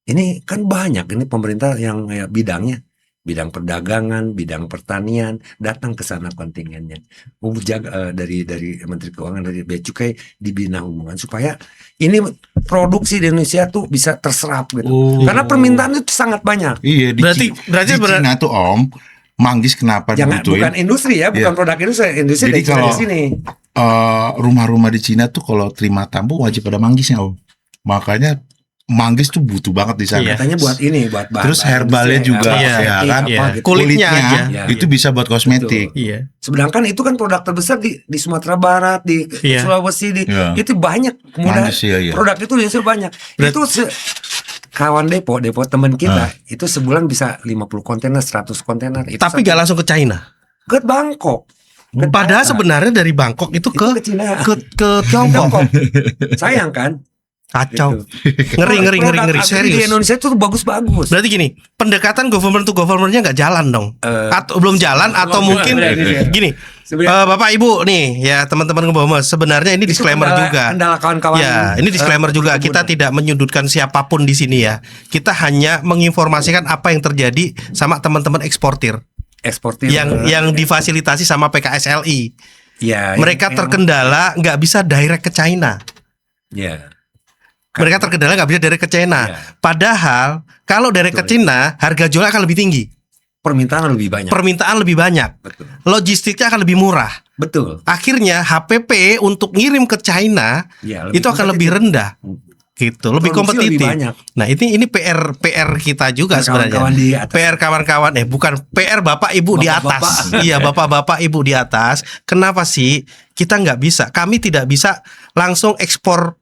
ini kan banyak ini pemerintah yang bidangnya, bidang perdagangan, bidang pertanian, datang ke sana kontingennya. Dari Menteri Keuangan, dari Bea Cukai dibina hubungan supaya ini produksi di Indonesia tuh bisa terserap gitu. Karena permintaan itu sangat banyak. Iya, berarti di Cina tuh Om, manggis kenapa dibutuhin? Bukan industri ya, bukan produk industri. Jadi kalau di sini rumah-rumah di Cina tuh kalau terima tamu wajib ada manggisnya Om. Makanya manggis tuh butuh banget di sana. Katanya buat buat bahan. Terus herbalnya juga, kan? Gitu. Kulitnya aja. Itu bisa buat kosmetik. Iya. Sedangkan itu kan produk terbesar di Sumatera Barat, di Sulawesi, itu banyak. Kemudian produk itu di Indonesia banyak. Itu kawan depo teman kita itu sebulan bisa 50 kontainer, 100 kontainer. Tapi gak langsung ke China. Ke Bangkok. Padahal sebenarnya dari Bangkok itu ke China, ke Tiongkok. Sayang kan? Kacau. Gitu. Ngeri Produk agri di serius. Indonesia itu bagus-bagus. Berarti gini, pendekatan government to governmentnya nggak jalan dong, atau belum jalan, atau mungkin gini, Bapak Ibu nih ya teman-teman Ngebomas, sebenarnya ini disclaimer juga. Kendala kawan-kawan. Ya, ini disclaimer juga. Kita tidak menyudutkan siapapun di sini ya. Kita hanya menginformasikan apa yang terjadi sama teman-teman eksportir yang difasilitasi sama PKSLI. Ya, Mereka terkendala nggak bisa direct ke China. Ya. Mereka terkendala nggak bisa direct ke China. Ya. Padahal kalau direct ke China, harga jual akan lebih tinggi. Permintaan lebih banyak. Betul. Logistiknya akan lebih murah. Betul. Akhirnya HPP untuk ngirim ke China itu akan lebih rendah. Gitu, lebih kompetitif. Lebih banyak. Nah, ini PR kita juga sebenarnya. PR kawan-kawan bukan PR Bapak Ibu di atas. Iya, Bapak Ibu di atas. Kenapa sih kita nggak bisa? Kami tidak bisa langsung ekspor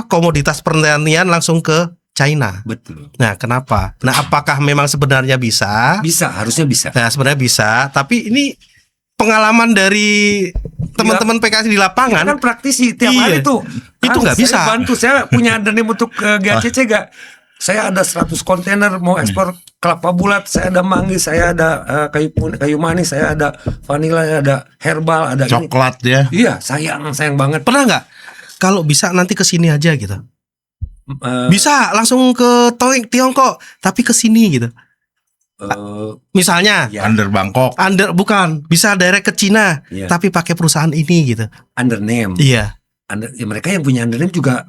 komoditas pertanian langsung ke China. Betul. Nah, kenapa? Nah, apakah memang sebenarnya bisa? Bisa, harusnya bisa. Nah, sebenarnya bisa, tapi ini pengalaman dari teman-teman PKS di lapangan. Kan praktisi tiap hari tuh. Itu nggak bisa. Saya bantu, saya punya denim untuk GACC gak? Saya ada 100 kontainer mau ekspor kelapa bulat, saya ada manggis, saya ada kayu manis, saya ada vanila, ada herbal, ada coklat ini. Ya. Iya, sayang banget. Pernah nggak? Kalau bisa nanti ke sini aja gitu. Bisa langsung ke Tiongkok, tapi ke sini gitu. Misalnya Under Bangkok. Bukan, bisa direct ke Cina, tapi pakai perusahaan ini gitu. Under name. Iya. Mereka yang punya under name juga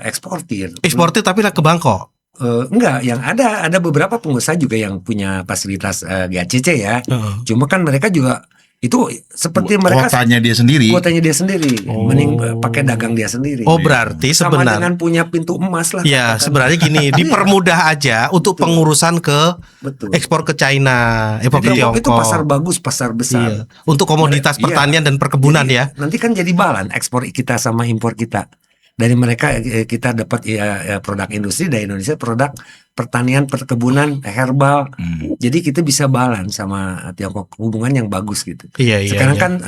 eksportir tapi ke Bangkok. Enggak, yang ada beberapa pengusaha juga yang punya fasilitas GACC ya. Cuma kan mereka juga itu seperti mereka kuotanya dia sendiri. Mending pakai dagang dia sendiri. Oh, berarti sama sebenarnya dengan punya pintu emas lah. Ya, sebenarnya gini, dipermudah aja untuk pengurusan ke ekspor ke China, ke Tiongkok. Itu pasar bagus, pasar besar. Iya. Untuk komoditas pertanian dan perkebunan. Jadi, nanti kan jadi balan ekspor kita sama impor kita. Dari mereka kita dapat produk industri, dari Indonesia produk pertanian, perkebunan, herbal. Jadi kita bisa balance sama Tiongkok, hubungan yang bagus gitu. Sekarang kan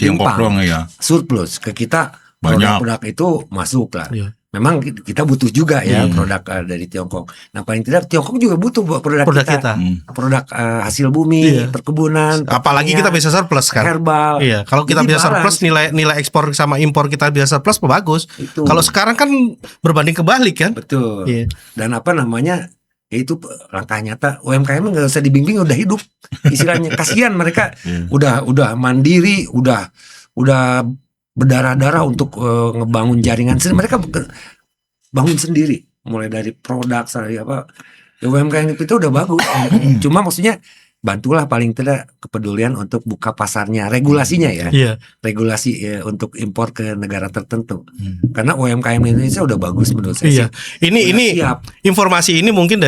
Tiongkok doang ya. Surplus ke kita, produk-produk itu masuk lah. Memang kita butuh juga ya produk dari Tiongkok. Nah, paling tidak Tiongkok juga butuh produk kita. Produk hasil bumi, perkebunan. Apalagi kita bisa surplus kan. Herbal. Iya, kalau kita bisa surplus, nilai ekspor sama impor kita bisa surplus, bagus. Kalau sekarang kan berbanding kebalik kan. Betul. Iya. Dan itu langkah nyata. UMKM nggak usah dibimbing, udah hidup. Istilahnya kasihan mereka udah mandiri, udah berdarah-darah untuk ngebangun jaringan sendiri. Mereka bangun sendiri, mulai dari produk, UMKM itu udah bagus. Cuma maksudnya bantulah paling tidak kepedulian untuk buka pasarnya, regulasinya ya. Regulasi untuk impor ke negara tertentu. Karena UMKM Indonesia udah bagus menurut saya. Ini informasi ini mungkin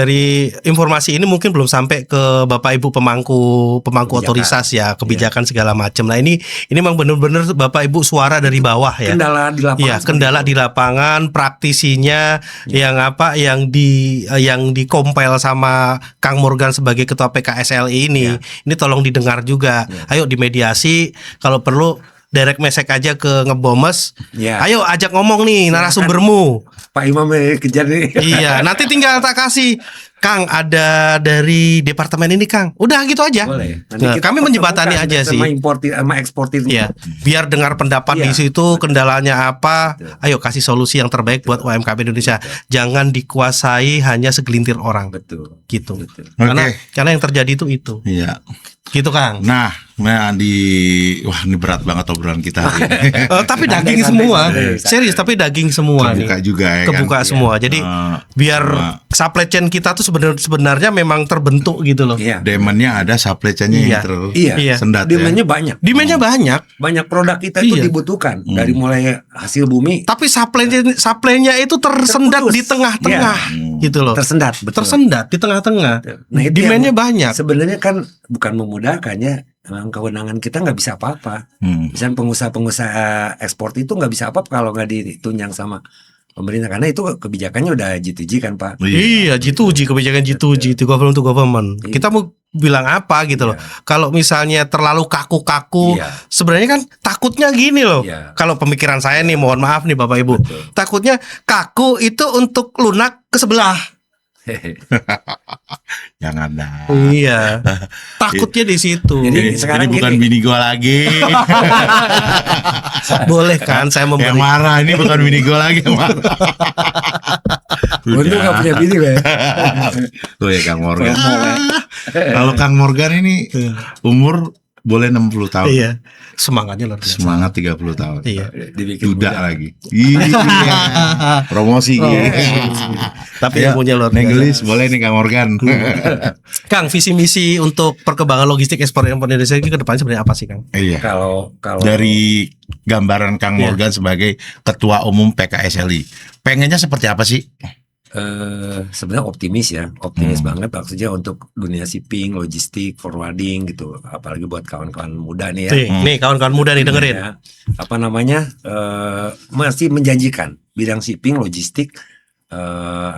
belum sampai ke Bapak Ibu pemangku otoritas ya, kebijakan segala macam. Nah, ini memang benar-benar Bapak Ibu suara dari bawah ya. Kendala di lapangan. Iya, kendala di lapangan, praktisinya yang dikompil sama Kang Morgan sebagai ketua PKSLI ini tolong didengar juga. Ayo dimediasi, kalau perlu direct message aja ke Ngebomes. Ayo ajak ngomong nih narasumbermu. Pak Imam kejar nih. Iya, nanti tinggal tak kasih, Kang ada dari departemen ini Kang. Udah gitu aja. Boleh. Nah, kami menjembatani aja sih. Sama eksportir. Iya. Biar dengar pendapat di situ, kendalanya apa. Ayo kasih solusi yang terbaik buat UMKM Indonesia. Jangan dikuasai hanya segelintir orang. Betul. Gitu. Karena yang terjadi itu. Iya. Gitu Kang. Nah ini berat banget obrolan kita hari ini. Tapi daging semua. Serius, tapi daging semua kebuka nih. juga ya. Kebuka semua. Jadi biar supply chain kita tuh sebenarnya memang terbentuk gitu loh. Demandnya ada, supply chainnya yang tersendat. Demandnya banyak. Demandnya banyak. Banyak produk kita itu dibutuhkan dari mulai hasil bumi. Tapi supply-nya itu tersendat di tengah-tengah gitu loh. Tersendat di tengah-tengah. Nah, demandnya banyak. Sebenarnya kan bukan memudahkan ya. Memang kewenangan kita nggak bisa apa-apa. Misalnya pengusaha ekspor itu nggak bisa apa-apa kalau nggak ditunjang sama pemerintah, karena itu kebijakannya udah G2G kan Pak. Iya, G2G, kebijakan G2G, itu government to government. Kita bilang apa gitu loh. Kalau misalnya terlalu kaku-kaku, sebenarnya kan takutnya gini loh. Kalau pemikiran saya nih, mohon maaf nih Bapak Ibu, takutnya kaku itu untuk lunak ke sebelah. Jangan dah. Iya. Takutnya di situ. Jadi sekarang ini bukan bini gua lagi. Boleh kan saya memberi. Yang marah ini bukan bini gua lagi yang marah. Untung gak punya bini ya. Tuh ya Kang Morgan. Kalau Kang Morgan ini umur boleh 60 tahun. Iya. Semangatnya luar biasa. Semangat 30 tahun. Iya. Dibikin duda lagi. Iya. Promosi gitu. Tapi ilmunya luar biasa. Nenggelis boleh nih Kang Morgan. Kang, visi misi untuk perkembangan logistik ekspor impor Indonesia ini ke depan sebenarnya apa sih, Kang? Iya. Kalau dari gambaran Kang Morgan sebagai Ketua Umum PKSLI, pengennya seperti apa sih? Sebenarnya optimis banget maksudnya untuk dunia shipping, logistik, forwarding gitu, apalagi buat kawan-kawan muda nih ya. Nih kawan-kawan muda nih dengerin. Ya, masih menjanjikan bidang shipping, logistik,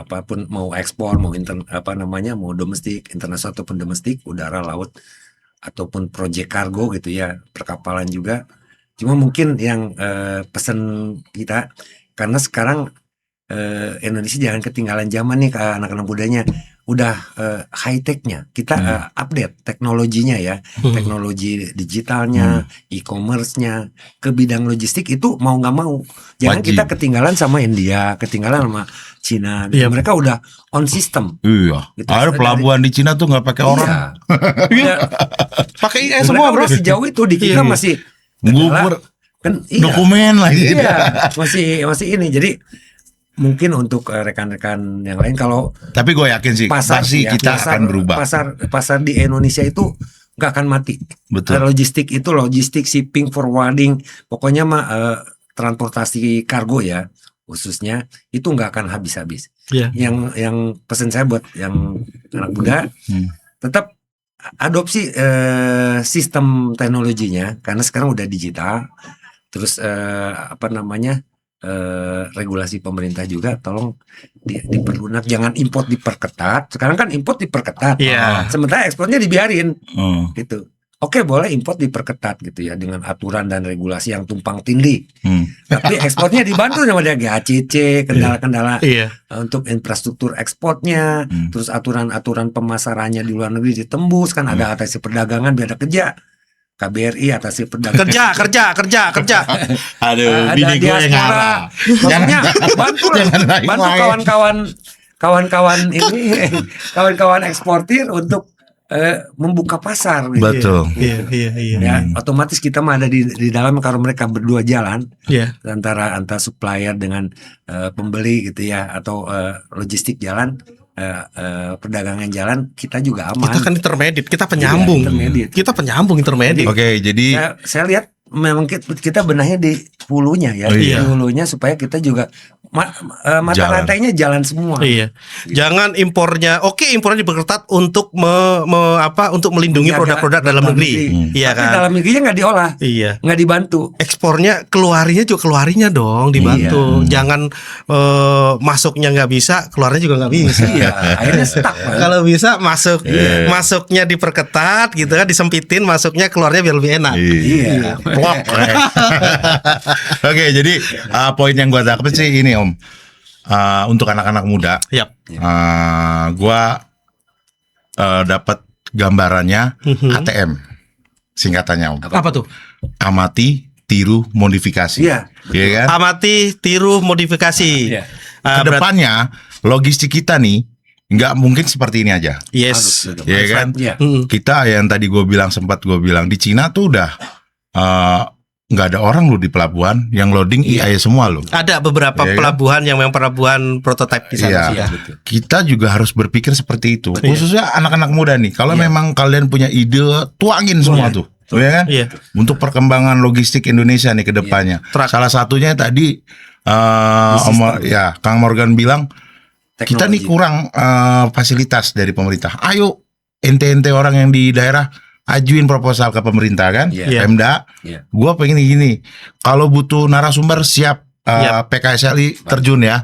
apapun mau ekspor, mau mau domestik, internasional ataupun domestik, udara, laut, ataupun proyek kargo gitu ya, perkapalan juga. Cuma mungkin yang pesan kita karena sekarang Indonesia jangan ketinggalan zaman nih ke anak-anak mudanya, udah high technya kita update teknologinya ya, teknologi digitalnya, e-commerce-nya ke bidang logistik itu mau nggak mau jangan kita ketinggalan sama India, ketinggalan sama Cina gitu. Mereka udah on system. Iya. Gitu. Ada pelabuhan di Cina tuh nggak pakai orang. Iya. Pakai semua bro. Sejauh itu di kita masih ngubur kan dokumen lagi. Iya. Masih ini jadi mungkin untuk rekan-rekan yang lain kalau tapi gue yakin sih pasti kita akan berubah. Pasar di Indonesia itu nggak akan mati. Betul. Logistik, shipping, forwarding, pokoknya transportasi kargo ya khususnya itu nggak akan habis-habis. Yang pesan saya buat yang anak muda tetap adopsi sistem teknologinya karena sekarang udah digital. Terus regulasi pemerintah juga tolong diperlunak, jangan import diperketat. Sekarang kan import diperketat, sementara ekspornya dibiarin, gitu. Oke, boleh import diperketat gitu ya dengan aturan dan regulasi yang tumpang tindih. Tapi ekspornya dibantu sama dia GACC, kendala-kendala untuk infrastruktur ekspornya, terus aturan-aturan pemasarannya di luar negeri ditembus kan ada atasi perdagangan biar ada kerja. KBRI atasi perdagangan kerja. Aduh, bini gue yang ngarah. Maksudnya bantu kawan-kawan eksportir untuk membuka pasar. Betul. Iya. Ya, otomatis kita mah ada di dalam kalau mereka berdua jalan antara supplier dengan pembeli gitu ya atau logistik jalan. Perdagangan jalan kita juga aman. Kita kan intermediate, kita penyambung. Kita penyambung intermediate. Oke, jadi saya lihat memang kita benahnya di hulunya ya, di hulunya supaya kita juga mata rantainya jalan semua. Iya. Jangan impornya. Oke, impornya diperketat untuk untuk melindungi produk-produk dalam negeri. Iya kan. Dalam negerinya nggak diolah. Iya. Nggak dibantu. Ekspornya keluarinya dong dibantu. Jangan masuknya nggak bisa, keluarnya juga nggak bisa. Iya. Akhirnya stuck. Kalau bisa masuknya diperketat gitu kan, disempitin, masuknya keluarnya biar lebih enak. Iya. Oke, jadi poin yang gue dapat sih ini Om, untuk anak-anak muda, gue dapat gambarannya ATM, singkatannya Om. Apa tuh? Amati, tiru, modifikasi. Iya. Kan? Amati, tiru, modifikasi. Kedepannya logistik kita nih nggak mungkin seperti ini aja. Yes. Iya kan? Kita yang tadi sempat gue bilang di Cina tuh udah nggak ada orang loh di pelabuhan yang loading IA semua loh. Ada beberapa pelabuhan yang memang pelabuhan prototipe di sana. Kita juga harus berpikir seperti itu. Khususnya anak-anak muda nih. Kalau memang kalian punya ide, tuangin semua tuh. Ya kan? Untuk perkembangan logistik Indonesia nih ke depannya. Salah satunya tadi Kang Morgan bilang teknologi. Kita nih kurang fasilitas dari pemerintah. Ayo ente-ente orang yang di daerah ajuin proposal ke pemerintah kan, Pemda. Gua pengen gini. Kalau butuh narasumber siap PKSLI terjun ya.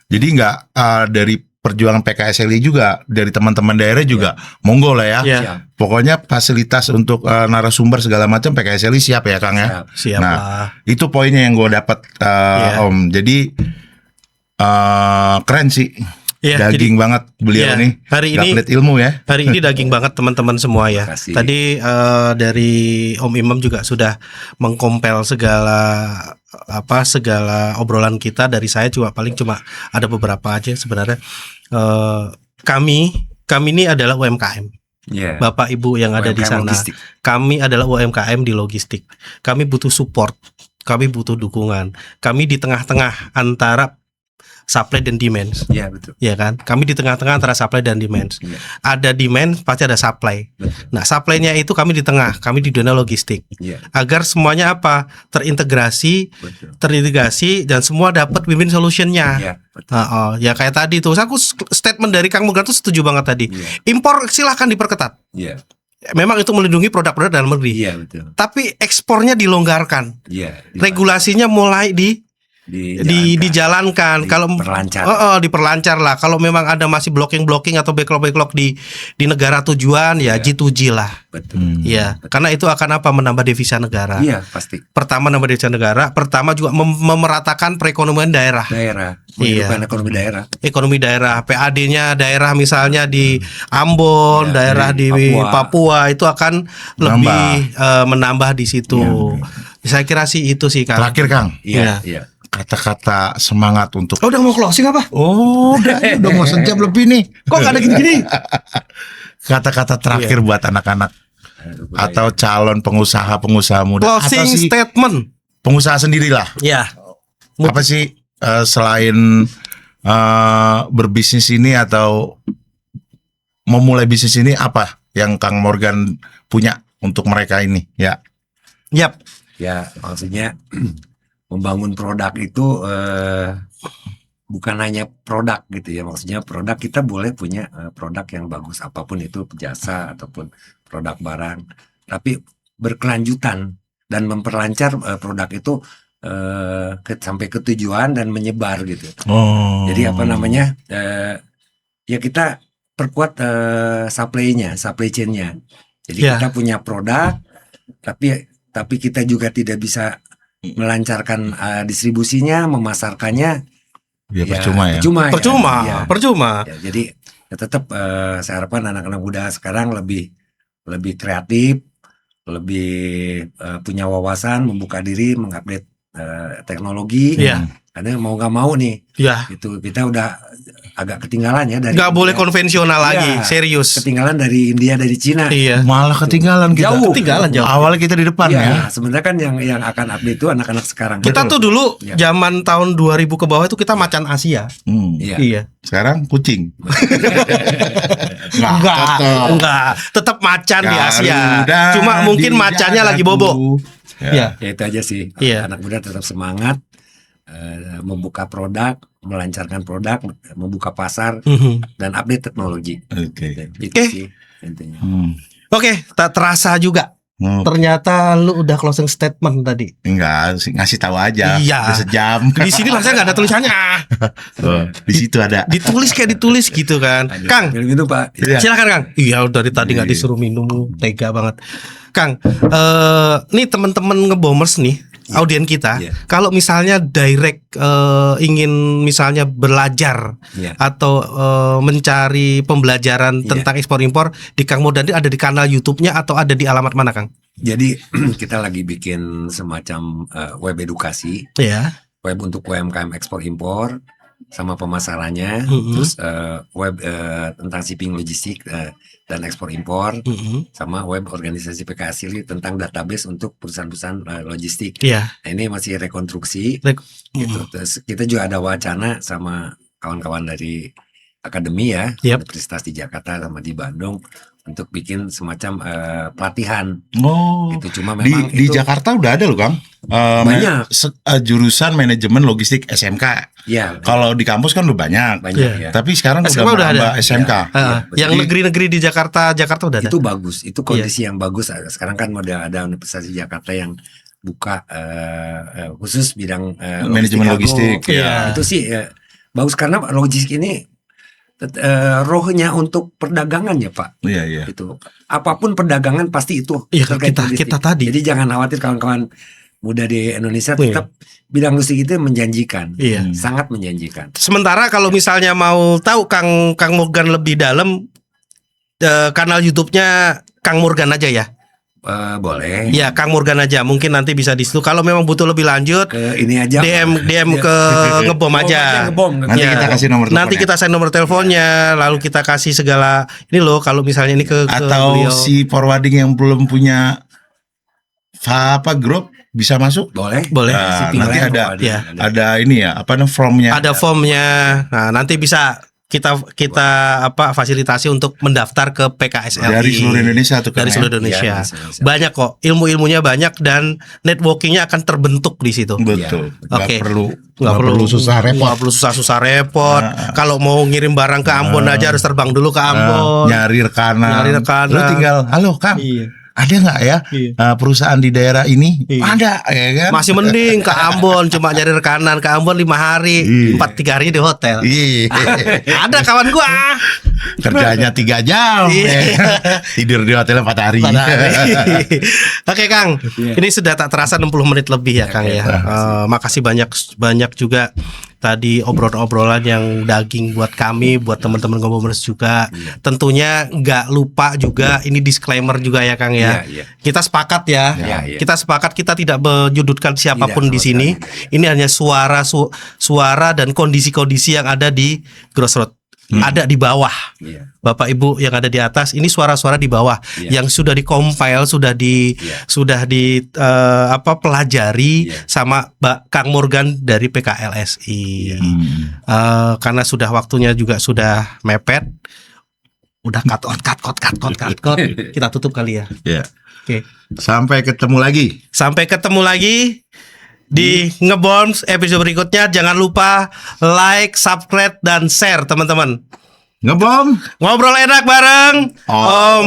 Jadi nggak dari perjuangan PKSLI juga dari teman-teman daerah juga monggo lah ya. Iya. Pokoknya fasilitas untuk narasumber segala macam PKSLI siap ya Kang ya. Siap Nah, lah. itu poinnya yang gue dapat Om. Jadi keren sih. Iya, Daging banget beliau nih. Hari ini Gaplet ilmu ya. Hari ini daging banget teman-teman semua ya. Makasih. Tadi dari Om Imam juga sudah mengkompel segala obrolan kita. Dari saya juga paling cuma ada beberapa aja sebenarnya. Kami ini adalah UMKM. Iya. Bapak Ibu yang ada di UMKM sana. logistik. Kami adalah UMKM di logistik. Kami butuh support. Kami butuh dukungan. Kami di tengah-tengah antara supply dan demand. Iya betul. Ya kan? Kami di tengah-tengah antara supply dan demand. Iya. Ada demand pasti ada supply. Betul. Nah, supply-nya itu kami di tengah, kami di dunia logistik. Iya. Agar semuanya apa? Terintegrasi dan semua dapat win-win solution-nya. Iya, betul. Ya kayak tadi tuh, aku statement dari Kang Morgan tuh setuju banget tadi. Iya. Impor silahkan diperketat. Iya. Memang itu melindungi produk-produk dalam negeri. Iya betul. Tapi ekspornya dilonggarkan. Iya. Regulasinya mulai dijalankan. Kalau diperlancar lah. Kalau memang ada masih blocking atau backlog di negara tujuan ya G2G lah. Betul. Ya, karena itu akan menambah devisa negara. Iya pasti. Pertama nambah devisa negara, pertama juga memeratakan perekonomian daerah. Menghidupkan ekonomi daerah. Ekonomi daerah, PAD-nya daerah misalnya di Ambon, daerah di Papua itu akan lebih menambah di situ. Saya kira sih itu sih Kang. Terakhir Kang. Iya. Kata-kata semangat untuk Udah mau closing apa? udah mau sejam lebih nih. Kok gak ada gini-gini? Kata-kata terakhir buat anak-anak atau calon pengusaha muda Closing atau si statement. pengusaha sendirilah. Ya. Apa sih selain berbisnis ini atau memulai bisnis ini, apa yang Kang Morgan punya untuk mereka ini? Ya. Yap. Ya maksudnya membangun produk itu bukan hanya produk gitu ya. Maksudnya produk kita boleh punya produk yang bagus apapun itu, jasa ataupun produk barang, tapi berkelanjutan dan memperlancar produk itu sampai ke tujuan dan menyebar gitu. Jadi ya kita perkuat supply chain-nya. Jadi kita punya produk, tapi kita juga tidak bisa melancarkan distribusinya, memasarkannya. Percuma. Ya, jadi tetap saya harapkan anak-anak muda sekarang lebih kreatif, lebih punya wawasan, membuka diri, mengupdate teknologi. Karena mau nggak mau nih, itu kita udah agak ketinggalan ya dari. Nggak boleh konvensional lagi, serius. Ketinggalan dari India, dari Cina. Iya. Malah ketinggalan kita. Jauh. Awalnya kita di depan ya. Sebenarnya kan yang akan update itu anak-anak sekarang. Kita tuh dulu zaman tahun 2000 ke bawah itu kita macan Asia. Iya. Sekarang kucing. Enggak. Tetap macan di Asia. Cuma mungkin macannya lagi bobo. Ya itu aja sih. Anak muda tetap semangat. Membuka produk, melancarkan produk, membuka pasar, dan update teknologi. Itu sih intinya. Oke, tak terasa juga. Ternyata lu udah closing statement tadi. Enggak, ngasih tahu aja. Iya. Udah sejam. Di sini masa nggak ada tulisannya. Di situ ada. Ditulis gitu kan. Kang, minum Pak. Silakan Kang. Iya, dari tadi nggak disuruh minum, tega banget. Kang, nih teman-teman ngebomers nih. Audien kita, kalau misalnya direct ingin misalnya belajar atau mencari pembelajaran tentang ekspor impor di Kang Morgan, ada di kanal YouTube-nya atau ada di alamat mana Kang? Jadi kita lagi bikin semacam web edukasi, web untuk UMKM ekspor impor sama pemasarannya, terus web tentang shipping logistik dan ekspor impor, sama web organisasi PKSLI tentang database untuk perusahaan-perusahaan logistik. Nah ini masih rekonstruksi, gitu. Terus kita juga ada wacana sama kawan-kawan dari akademi ya, Universitas di Jakarta sama di Bandung untuk bikin semacam pelatihan. Gitu. Cuma memang di Jakarta udah ada loh Kang. Banyak jurusan manajemen logistik SMK. Kalau di kampus kan udah banyak. Tapi sekarang udah ada SMK. Yang negeri-negeri di Jakarta udah ada. Itu bagus. Itu kondisi yang bagus. Sekarang kan udah ada Universitas di Jakarta yang buka khusus bidang manajemen logistik. Itu sih bagus karena logistik ini rohnya untuk perdagangan ya Pak. Iya. Itu apapun perdagangan pasti itu terkait kita tadi. Jadi jangan khawatir kawan-kawan muda di Indonesia, tetap bidang logistik itu menjanjikan. Sangat menjanjikan. Sementara kalau misalnya mau tahu Kang Morgan lebih dalam, kanal YouTube-nya Kang Morgan aja ya. Boleh. Ya, Kang Morgan aja. Mungkin nanti bisa di situ. Kalau memang butuh lebih lanjut, ini aja DM ke Ngebom aja. Nanti kita kasih nomor teleponnya. Nanti kita kasih nomor teleponnya, lalu kita kasih segala ini loh. Kalau misalnya ini ke atau beliau. si forwarding yang belum punya grup bisa masuk. Boleh. Nah, nanti ada ini ya, formnya. Ada formnya. Nah, nanti bisa kita fasilitasi untuk mendaftar ke PKSLI dari seluruh Indonesia tuh. Dari seluruh Indonesia. Banyak kok, ilmunya banyak dan networkingnya akan terbentuk di situ. Betul. Oke. Nggak perlu susah repot. Nggak perlu susah repot. Kalau mau ngirim barang ke Ambon aja harus terbang dulu ke Ambon. Nyari rekanan. Lu tinggal, halo Kang. Iya. Ada nggak ya perusahaan di daerah ini? Ada ya kan? Masih mending ke Ambon cuma nyari rekanan ke Ambon 5 hari, 3 harinya di hotel. Ada kawan gua kerjanya 3 jam, tidur di hotel 4 hari. Oke Kang, ini sudah tak terasa 60 menit lebih ya Kang ya. Makasih banyak juga tadi obrolan-obrolan yang daging buat kami, buat teman-teman Ngobomers juga. Tentunya nggak lupa juga ini disclaimer juga ya Kang ya. Kita sepakat ya. Kita sepakat kita tidak menyudutkan siapapun di sini. Ini hanya suara dan kondisi-kondisi yang ada di Crossroad. Ada di bawah, Bapak Ibu yang ada di atas. Ini suara-suara di bawah yang sudah di-compile, sudah pelajari sama Kang Morgan dari PKLSI. Karena sudah waktunya juga sudah mepet. Udah cut. Kita tutup kali ya. Oke. Sampai ketemu lagi di Ngeboms episode berikutnya. Jangan lupa like, subscribe, dan share teman-teman. Ngebom, ngobrol enak bareng Om.